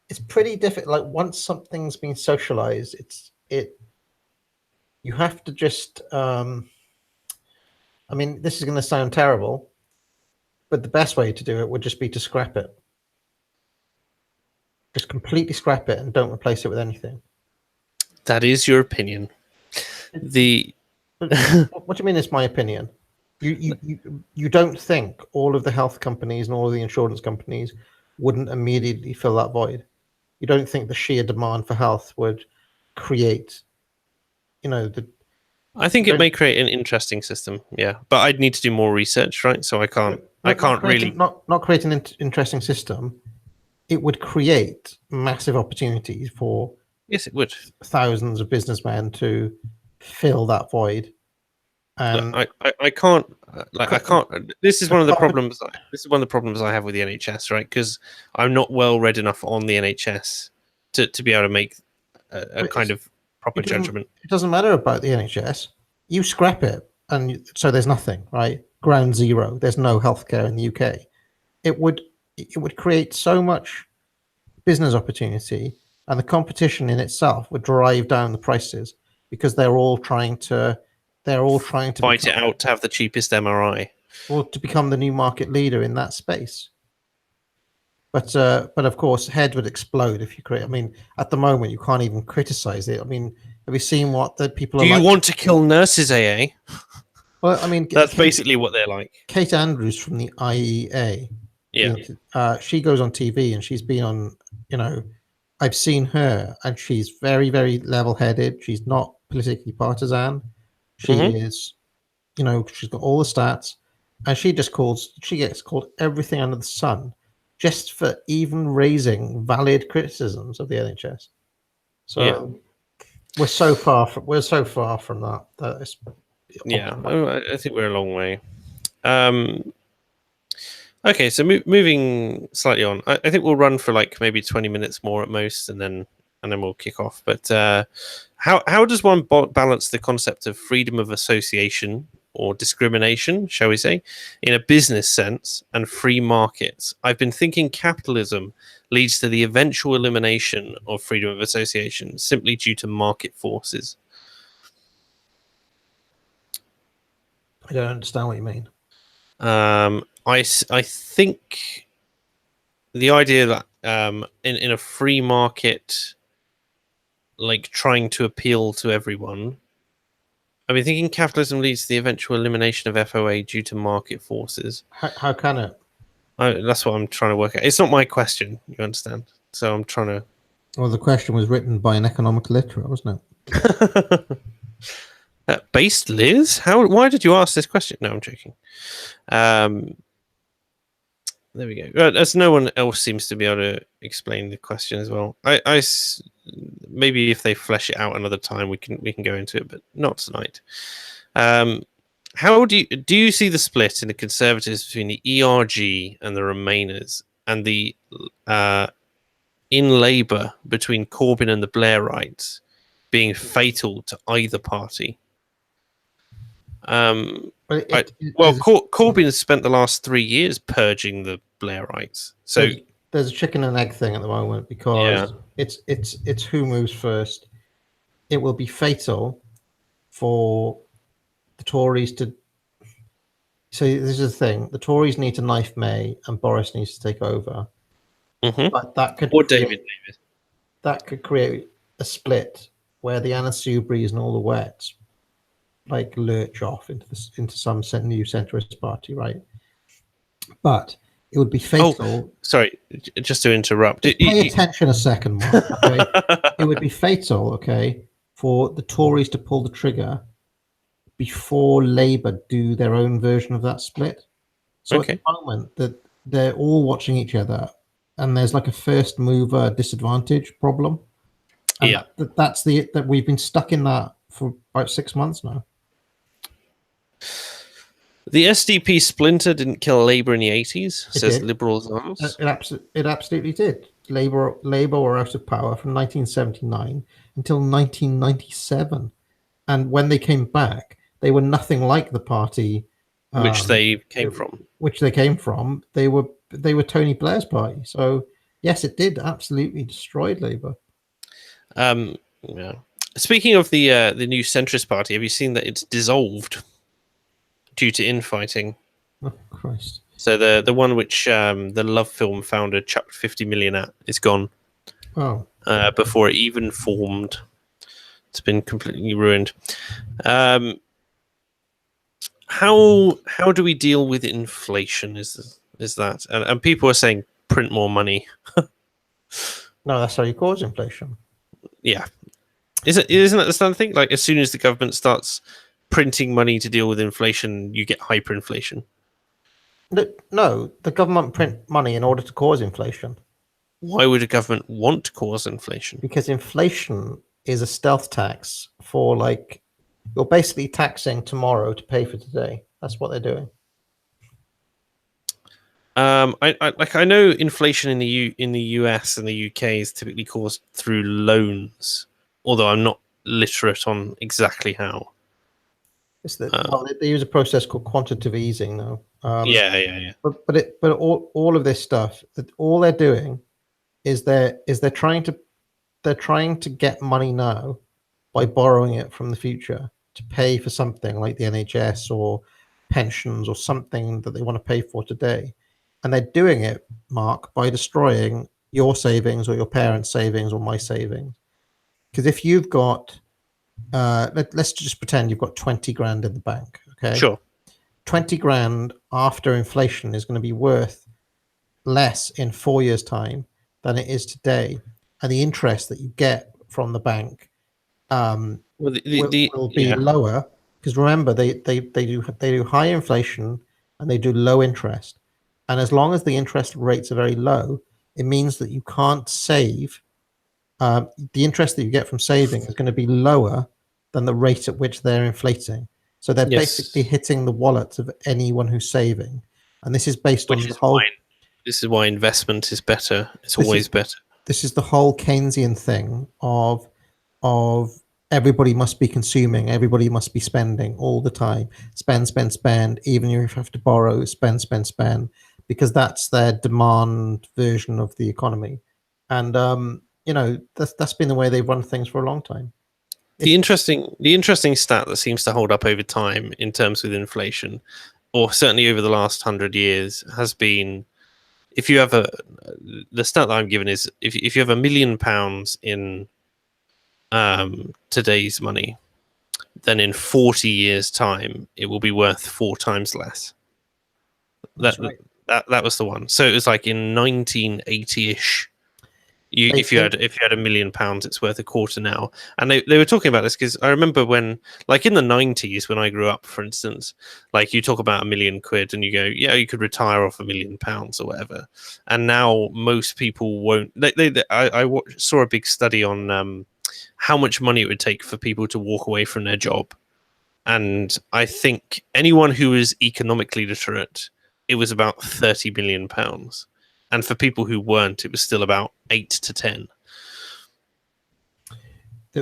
it's pretty difficult. Like once something's been socialized, you have to just I mean, this is going to sound terrible, but the best way to do it would just be to scrap it. Just completely scrap it and don't replace it with anything. That is your opinion. What do you mean it's my opinion? You don't think all of the health companies and all of the insurance companies wouldn't immediately fill that void? You don't think the sheer demand for health would create, I think it may create an interesting system, yeah, but I'd need to do more research, right? So I can't really not create an interesting system. It would create massive opportunities for it would thousands of businessmen to fill that void. And I can't This is one of the problems. This is one of the problems I have with the NHS, right? Because I'm not well read enough on the NHS to be able to make a kind of proper judgment. It doesn't matter about the NHS. You scrap it, and so there's nothing, right? Ground zero. There's no healthcare in the UK. It would create so much business opportunity, and the competition in itself would drive down the prices because they're all trying to fight it out to have the cheapest MRI, or to become the new market leader in that space. But of course, head would explode if you create. I mean, at the moment, you can't even criticize it. I mean, have you seen what the people? Do you want to kill nurses, AA? Well, I mean, That's basically what they're like. Kate Andrews from the IEA. Yeah. She goes on TV and she's been on, I've seen her and she's very, very level headed. She's not politically partisan. She is, she's got all the stats and she gets called everything under the sun just for even raising valid criticisms of the NHS. So we're so far from that. That is, I think we're a long way. Okay, so moving slightly on, I think we'll run for like maybe 20 minutes more at most, and then we'll kick off. But how does one balance the concept of freedom of association or discrimination, shall we say, in a business sense, and free markets? I've been thinking capitalism leads to the eventual elimination of freedom of association simply due to market forces. I don't understand what you mean. I think the idea that in a free market, like trying to appeal to everyone, I've been thinking capitalism leads to the eventual elimination of FOA due to market forces. How can it? That's what I'm trying to work out. It's not my question, you understand? So I'm trying to... Well, the question was written by an economic literate, wasn't it? Based Liz? Why did you ask this question? No, I'm joking. There we go. As no one else seems to be able to explain the question as well. Maybe if they flesh it out another time, we can go into it, but not tonight. How do you see the split in the Conservatives between the ERG and the Remainers, and the in Labour between Corbyn and the Blairites being fatal to either party? Corbyn has spent the last 3 years purging the Blairites. So there's a chicken and egg thing at the moment, because it's who moves first. It will be fatal for the Tories to. So this is the thing: the Tories need to knife May, and Boris needs to take over. But that could David Davis. That could create a split where the Anna Soubries and all the wets like lurch off into some new centrist party, right? But it would be fatal. Oh, sorry, just to interrupt. Pay attention a second, Mark, okay? It would be fatal, okay, for the Tories to pull the trigger before Labour do their own version of that split. So at the moment, that they're all watching each other, and there's like a first mover disadvantage problem. And that's that we've been stuck in that for about 6 months now. The SDP splinter didn't kill Labour in the 80s, says Liberals. It absolutely did. Labour were out of power from 1979 until 1997, and when they came back, they were nothing like the party which they came from. They were Tony Blair's party. So yes, it did absolutely destroy Labour. Speaking of the new centrist party, have you seen that it's dissolved due to infighting? Oh Christ! So the one which the Love Film founder chucked 50 million at is gone. Oh. Before it even formed, it's been completely ruined. How do we deal with inflation? Is that and people are saying print more money? No, that's how you cause inflation. Yeah, isn't that the standard thing? Like, as soon as the government starts printing money to deal with inflation, you get hyperinflation. No, the government print money in order to cause inflation. Why would a government want to cause inflation? Because inflation is a stealth tax for, like, you're basically taxing tomorrow to pay for today. That's what they're doing. I know inflation in the US and the UK is typically caused through loans, although I'm not literate on exactly how. They use a process called quantitative easing now. Yeah. But all of this stuff, all they're doing is they're trying to get money now by borrowing it from the future to pay for something like the NHS or pensions or something that they want to pay for today. And they're doing it, Mark, by destroying your savings or your parents' savings or my savings. Because if you've got, let's just pretend you've got 20 grand in the bank, Okay. Sure. 20 grand after inflation is going to be worth less in 4 years' time than it is today. And the interest that you get from the bank Well, will be yeah. lower, because remember they do high inflation and they do low interest, and as long as the interest rates are very low, it means that you can't save. The interest that you get from saving is going to be lower than the rate at which they're inflating. So they're basically Yes. hitting the wallets of anyone who's saving, and this is based on Which the is whole. why this is why investment is better. It's This always is better. this is the whole Keynesian thing of everybody must be consuming, everybody must be spending all the time. Spend, spend, spend, even if you have to borrow, spend, spend, spend, because that's their demand version of the economy. And that's been the way they've run things for a long time. The interesting stat that seems to hold up over time in terms with inflation, or certainly over the last 100 years, has been if you have the stat that I'm given is if you have £1 million in today's money, then in 40 years' time it will be worth 4 times less. That's right. That was the one. So it was like in 1980ish. If you had £1 million, it's worth a quarter now. And they were talking about this because I remember when, like in the 90s, when I grew up, for instance, like you talk about £1 million and you go, yeah, you could retire off £1 million or whatever. And now most people won't. Saw a big study on how much money it would take for people to walk away from their job. And I think anyone who is economically literate, it was about £30 million. And for people who weren't, it was still about 8 to 10.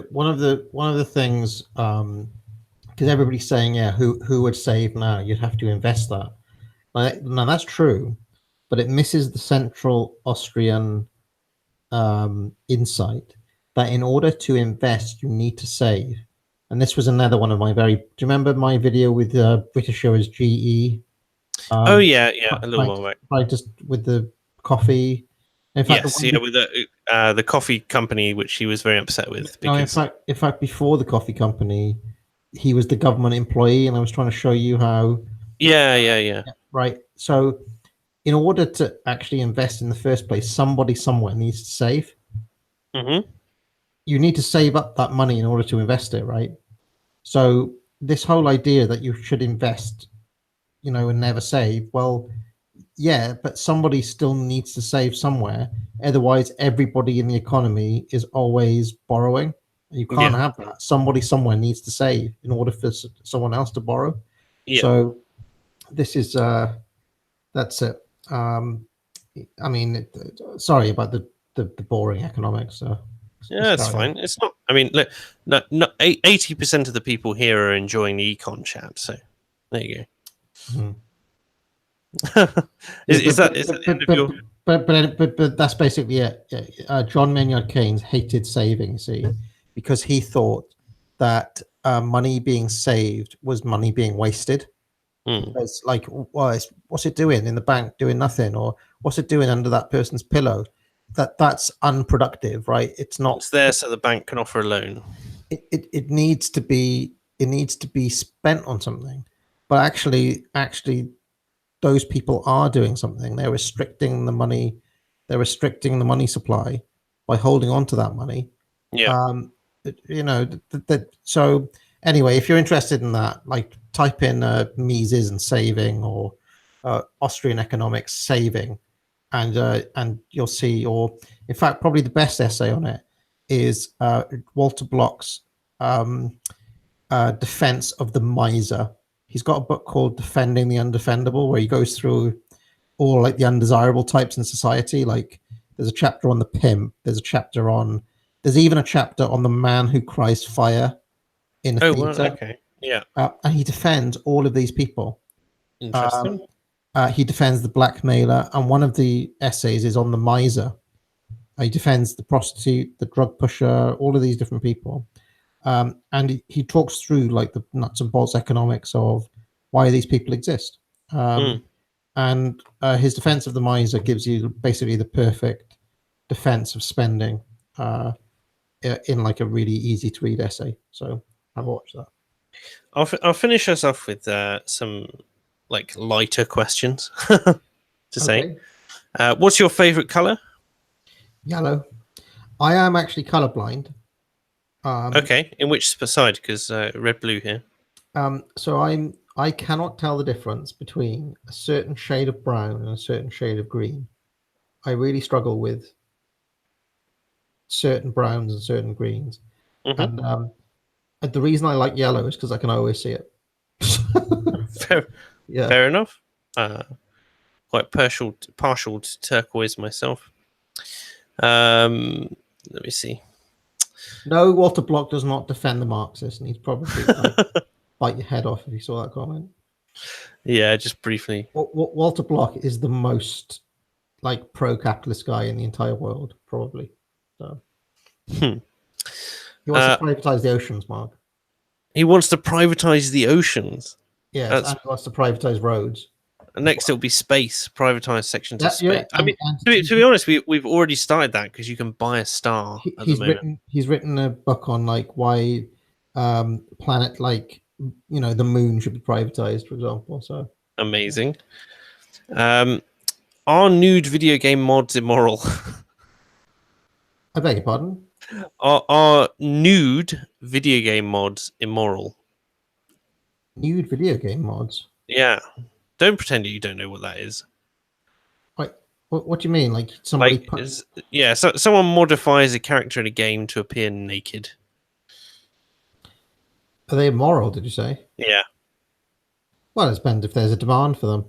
One of the things, because everybody's saying, yeah, who would save now? You'd have to invest that. Now that's true, but it misses the central Austrian insight that in order to invest, you need to save. And this was another one of my do you remember my video with British Airways GE? Oh yeah, a little Right, while back. right, just with the coffee. In fact, Yes, yeah, with the coffee company, which he was very upset with no, because in fact, before the coffee company, he was the government employee, and I was trying to show you how. yeah. Right. So, in order to actually invest in the first place, somebody somewhere needs to save. Mm-hmm. You need to save up that money in order to invest it, right? So, this whole idea that you should invest, and never save, well, yeah, but somebody still needs to save somewhere. Otherwise, everybody in the economy is always borrowing. You can't Yeah, have that. Somebody somewhere needs to save in order for someone else to borrow. yeah. So this is that's it. I mean, sorry about the boring economics. Yeah, it's fine. It's not. I mean, look, no, 80% of the people here are enjoying the econ chat. So there you go. Mm-hmm. Is that the end of your? But that's basically it. John Maynard Keynes hated saving, see, because he thought that money being saved was money being wasted. Hmm. It's like, well, what's it doing in the bank? Doing nothing, or what's it doing under that person's pillow? That's unproductive, right? It's not. It's there so the bank can offer a loan. It needs to be spent on something, but actually those people are doing something. They're restricting the money. They're restricting the money supply by holding on to that money. Yeah. So anyway, if you're interested in that, like type in Mises and saving, or Austrian economics saving, and you'll see. Or in fact, probably the best essay on it is Walter Block's defense of the miser. He's got a book called Defending the Undefendable, where he goes through all like the undesirable types in society. Like there's a chapter on the pimp. There's even a chapter on the man who cries fire in a theater. Well, okay. Yeah. And he defends all of these people. Interesting. He defends the blackmailer, and one of the essays is on the miser. He defends the prostitute, the drug pusher, all of these different people. And he talks through like the nuts and bolts economics of why these people exist. And his defense of the miser gives you basically the perfect defense of spending in like a really easy to read essay. So I watched that. I'll finish us off with some like lighter questions to say. Okay. What's your favorite color? Yellow. I am actually colorblind. Okay, in which side? Because red, blue here. So I cannot tell the difference between a certain shade of brown and a certain shade of green. I really struggle with certain browns and certain greens. Mm-hmm. And the reason I like yellow is because I can always see it. Yeah. Fair enough. Quite partial to turquoise myself. Let me see. No, Walter Block does not defend the Marxists, and he'd probably bite your head off if you saw that comment. Yeah, just briefly. Walter Block is the most like pro-capitalist guy in the entire world, probably. So Hmm. he wants to privatize the oceans, Mark. He wants to privatize the oceans. Yes, and he wants to privatize roads. Next, it'll be space, privatized sections of space. Yeah, I mean, to be honest, we've already started that because you can buy a star. He's written a book on like why planet like the moon should be privatized, for example. So amazing. Are nude video game mods immoral? I beg your pardon. Are nude video game mods immoral? Nude video game mods. Yeah. Don't pretend you don't know what that is. What do you mean? Like somebody? So someone modifies a character in a game to appear naked. Are they immoral? Did you say? Yeah. Well, it depends if there's a demand for them.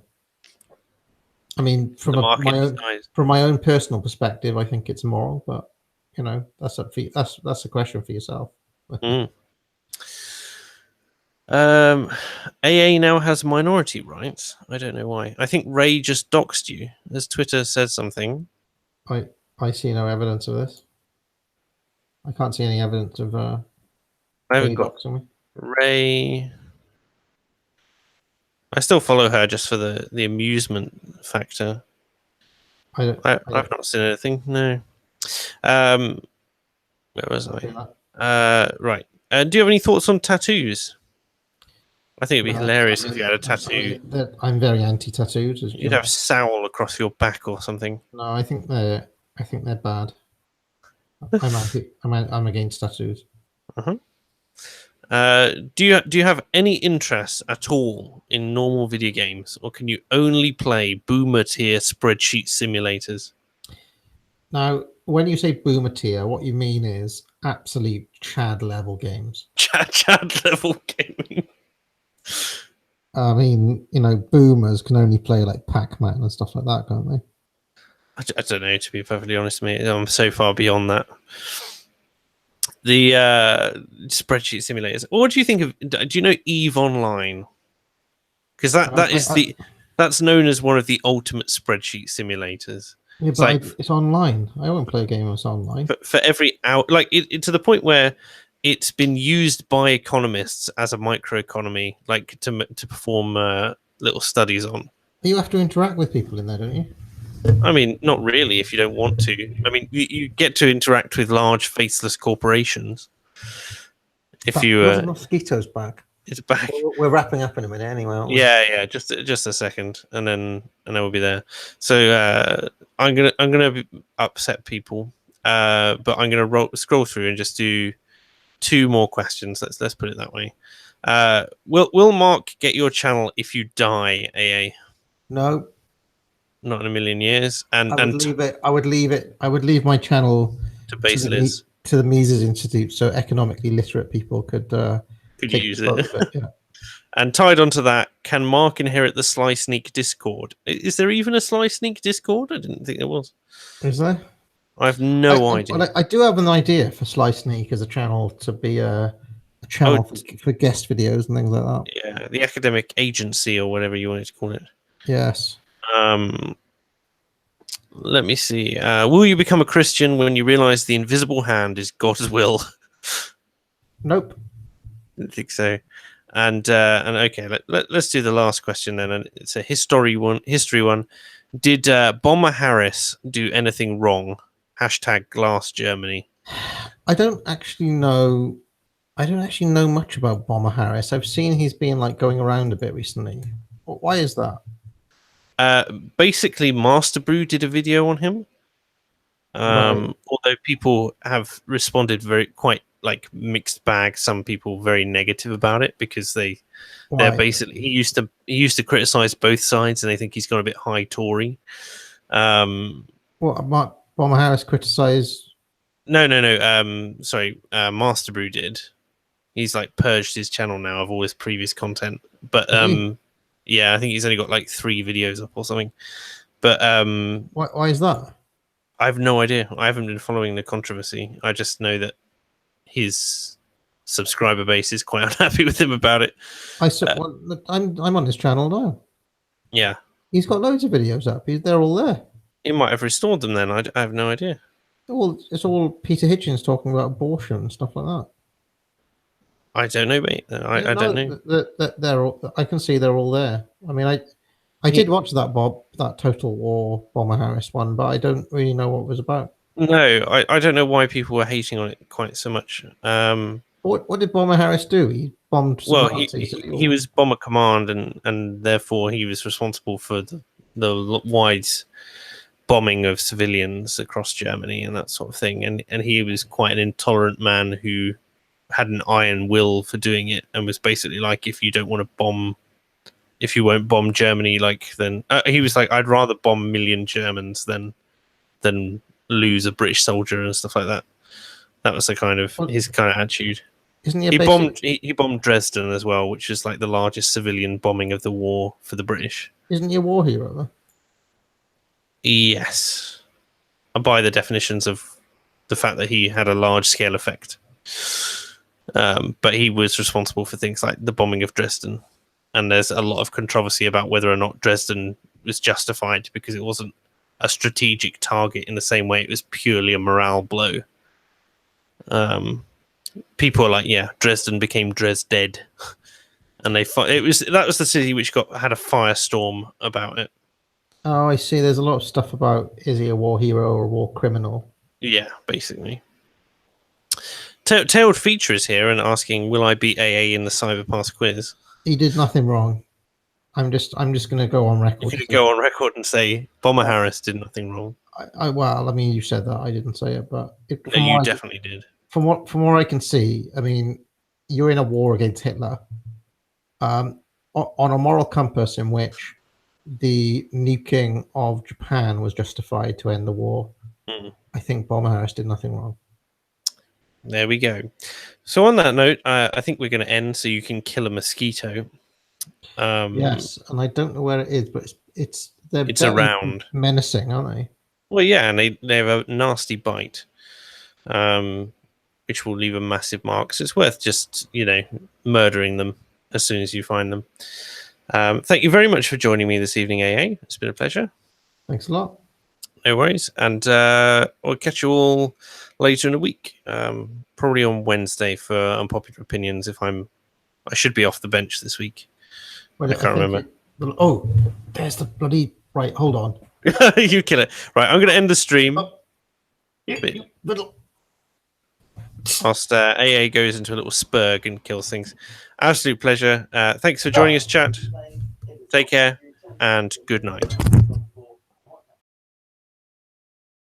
I mean, from my own personal perspective, I think it's moral, but that's a question for yourself. AA now has minority rights. I don't know why. I think Ray just doxed you, as Twitter says something. I see no evidence of this. I can't see any evidence of. I haven't got Ray. I still follow her just for the amusement factor. I've not seen anything. No. Where was I? Right. Do you have any thoughts on tattoos? I think it'd be hilarious if you had a tattoo. I'm very anti-tattoos. You'd have Sowl across your back or something. No, I think they're bad. I'm against tattoos. Do you have any interest at all in normal video games, or can you only play boomer tier spreadsheet simulators? Now, when you say boomer tier, what you mean is absolute Chad level games. Chad level gaming. I mean, boomers can only play like Pac-Man and stuff like that, can't they? I don't know, to be perfectly honest with me. I'm so far beyond that. The spreadsheet simulators. What do you think of? Do you know EVE Online? Because that's known as one of the ultimate spreadsheet simulators. Yeah, but it's online. I won't play a game that's online. But for every hour, like it to the point where it's been used by economists as a microeconomy, like to perform little studies on. You have to interact with people in there, don't you? I mean, not really if you don't want to. I mean, you get to interact with large faceless corporations. If the mosquitoes back. It's back. We're wrapping up in a minute anyway, aren't we? Yeah. Just a second, and then we'll be there. So I'm gonna upset people, but I'm gonna scroll through and just do 2 more questions. Let's put it that way. Will Mark get your channel if you die, AA? No. Not in a million years. And I would leave it. I would leave my channel to Baseless, to the Mises Institute, so economically literate people could use it. Yeah. And tied onto that, can Mark inherit the Sly Sneak Discord? Is there even a Sly Sneak Discord? I didn't think there was. Is there? I have no idea. I do have an idea for Sly Sneak as a channel to be a channel for guest videos and things like that. Yeah, the academic agency or whatever you wanted to call it. Yes. Let me see. Will you become a Christian when you realize the invisible hand is God's will? Nope. I didn't think so. And okay, let's do the last question then. And it's a history one. Did Bomber Harris do anything wrong? #Glass Germany. I don't actually know I don't actually know much about Bomber Harris. I've seen he's been like going around a bit recently. Why is that? Basically, Master Brew did a video on him. Right. Although people have responded very quite like mixed bag. Some people very negative about it because they're Why? basically he used to criticize both sides and they think he's gone a bit high Tory. What Bomber Harris criticized? No. Sorry, Master Brew did. He's like purged his channel now of all his previous content. But yeah, I think he's only got like 3 videos up or something. But Why is that? I have no idea. I haven't been following the controversy. I just know that his subscriber base is quite unhappy with him about it. Look, I'm on his channel now. Yeah, He's got loads of videos up. They're all there. he might have restored them then. I have no idea. It's all Peter Hitchens talking about abortion and stuff like that. I don't know, mate. I don't know. They're all, I can see they're all there. I mean, I did watch that Total War Bomber Harris one, but I don't really know what it was about. No, I don't know why people were hating on it quite so much. What did Bomber Harris do? He bombed some Well, Nazis, he was Bomber Command, and therefore he was responsible for the wide bombing of civilians across Germany and that sort of thing. And he was quite an intolerant man who had an iron will for doing it, and was basically like, if you won't bomb Germany, like then he was like, I'd rather bomb a million Germans than lose a British soldier and stuff like that. That was the kind of his kind of attitude. Isn't he bombed Dresden as well, which is like the largest civilian bombing of the war for the British. Isn't he a war hero though? Yes, by the definitions of the fact that he had a large scale effect. But he was responsible for things like the bombing of Dresden, and there's a lot of controversy about whether or not Dresden was justified because it wasn't a strategic target in the same way it was purely a morale blow. People are like, yeah, Dresden became Dresdead, and that was the city which had a firestorm about it. Oh, I see. There's a lot of stuff about is he a war hero or a war criminal? Yeah, basically. Tailed Feature is here and asking, will I beat AA in the Cyberpass quiz? He did nothing wrong. I'm just going to go on record. You're going to go on record and say Bomber Harris did nothing wrong. Well, I mean, you said that. I didn't say it, but no, you definitely did. From what I can see, I mean, you're in a war against Hitler, on a moral compass in which the nuking of Japan was justified to end the war. I think Bomber Harris did nothing wrong. There we go. So on that note, I think we're going to end so you can kill a mosquito. Yes, and I don't know where it is, but it's around. Menacing, aren't they? Well, yeah, and they have a nasty bite, which will leave a massive mark. So it's worth just murdering them as soon as you find them. Thank you very much for joining me this evening, AA. It's been a pleasure. Thanks a lot. No worries, and I'll catch you all later in the week, probably on Wednesday for Unpopular Opinions. I should be off the bench this week. I can't remember. There's the bloody right. Hold on. You kill it. Right, I'm going to end the stream. Whilst AA goes into a little spurg and kills things. Absolute pleasure. Thanks for joining us, chat. Take care and good night.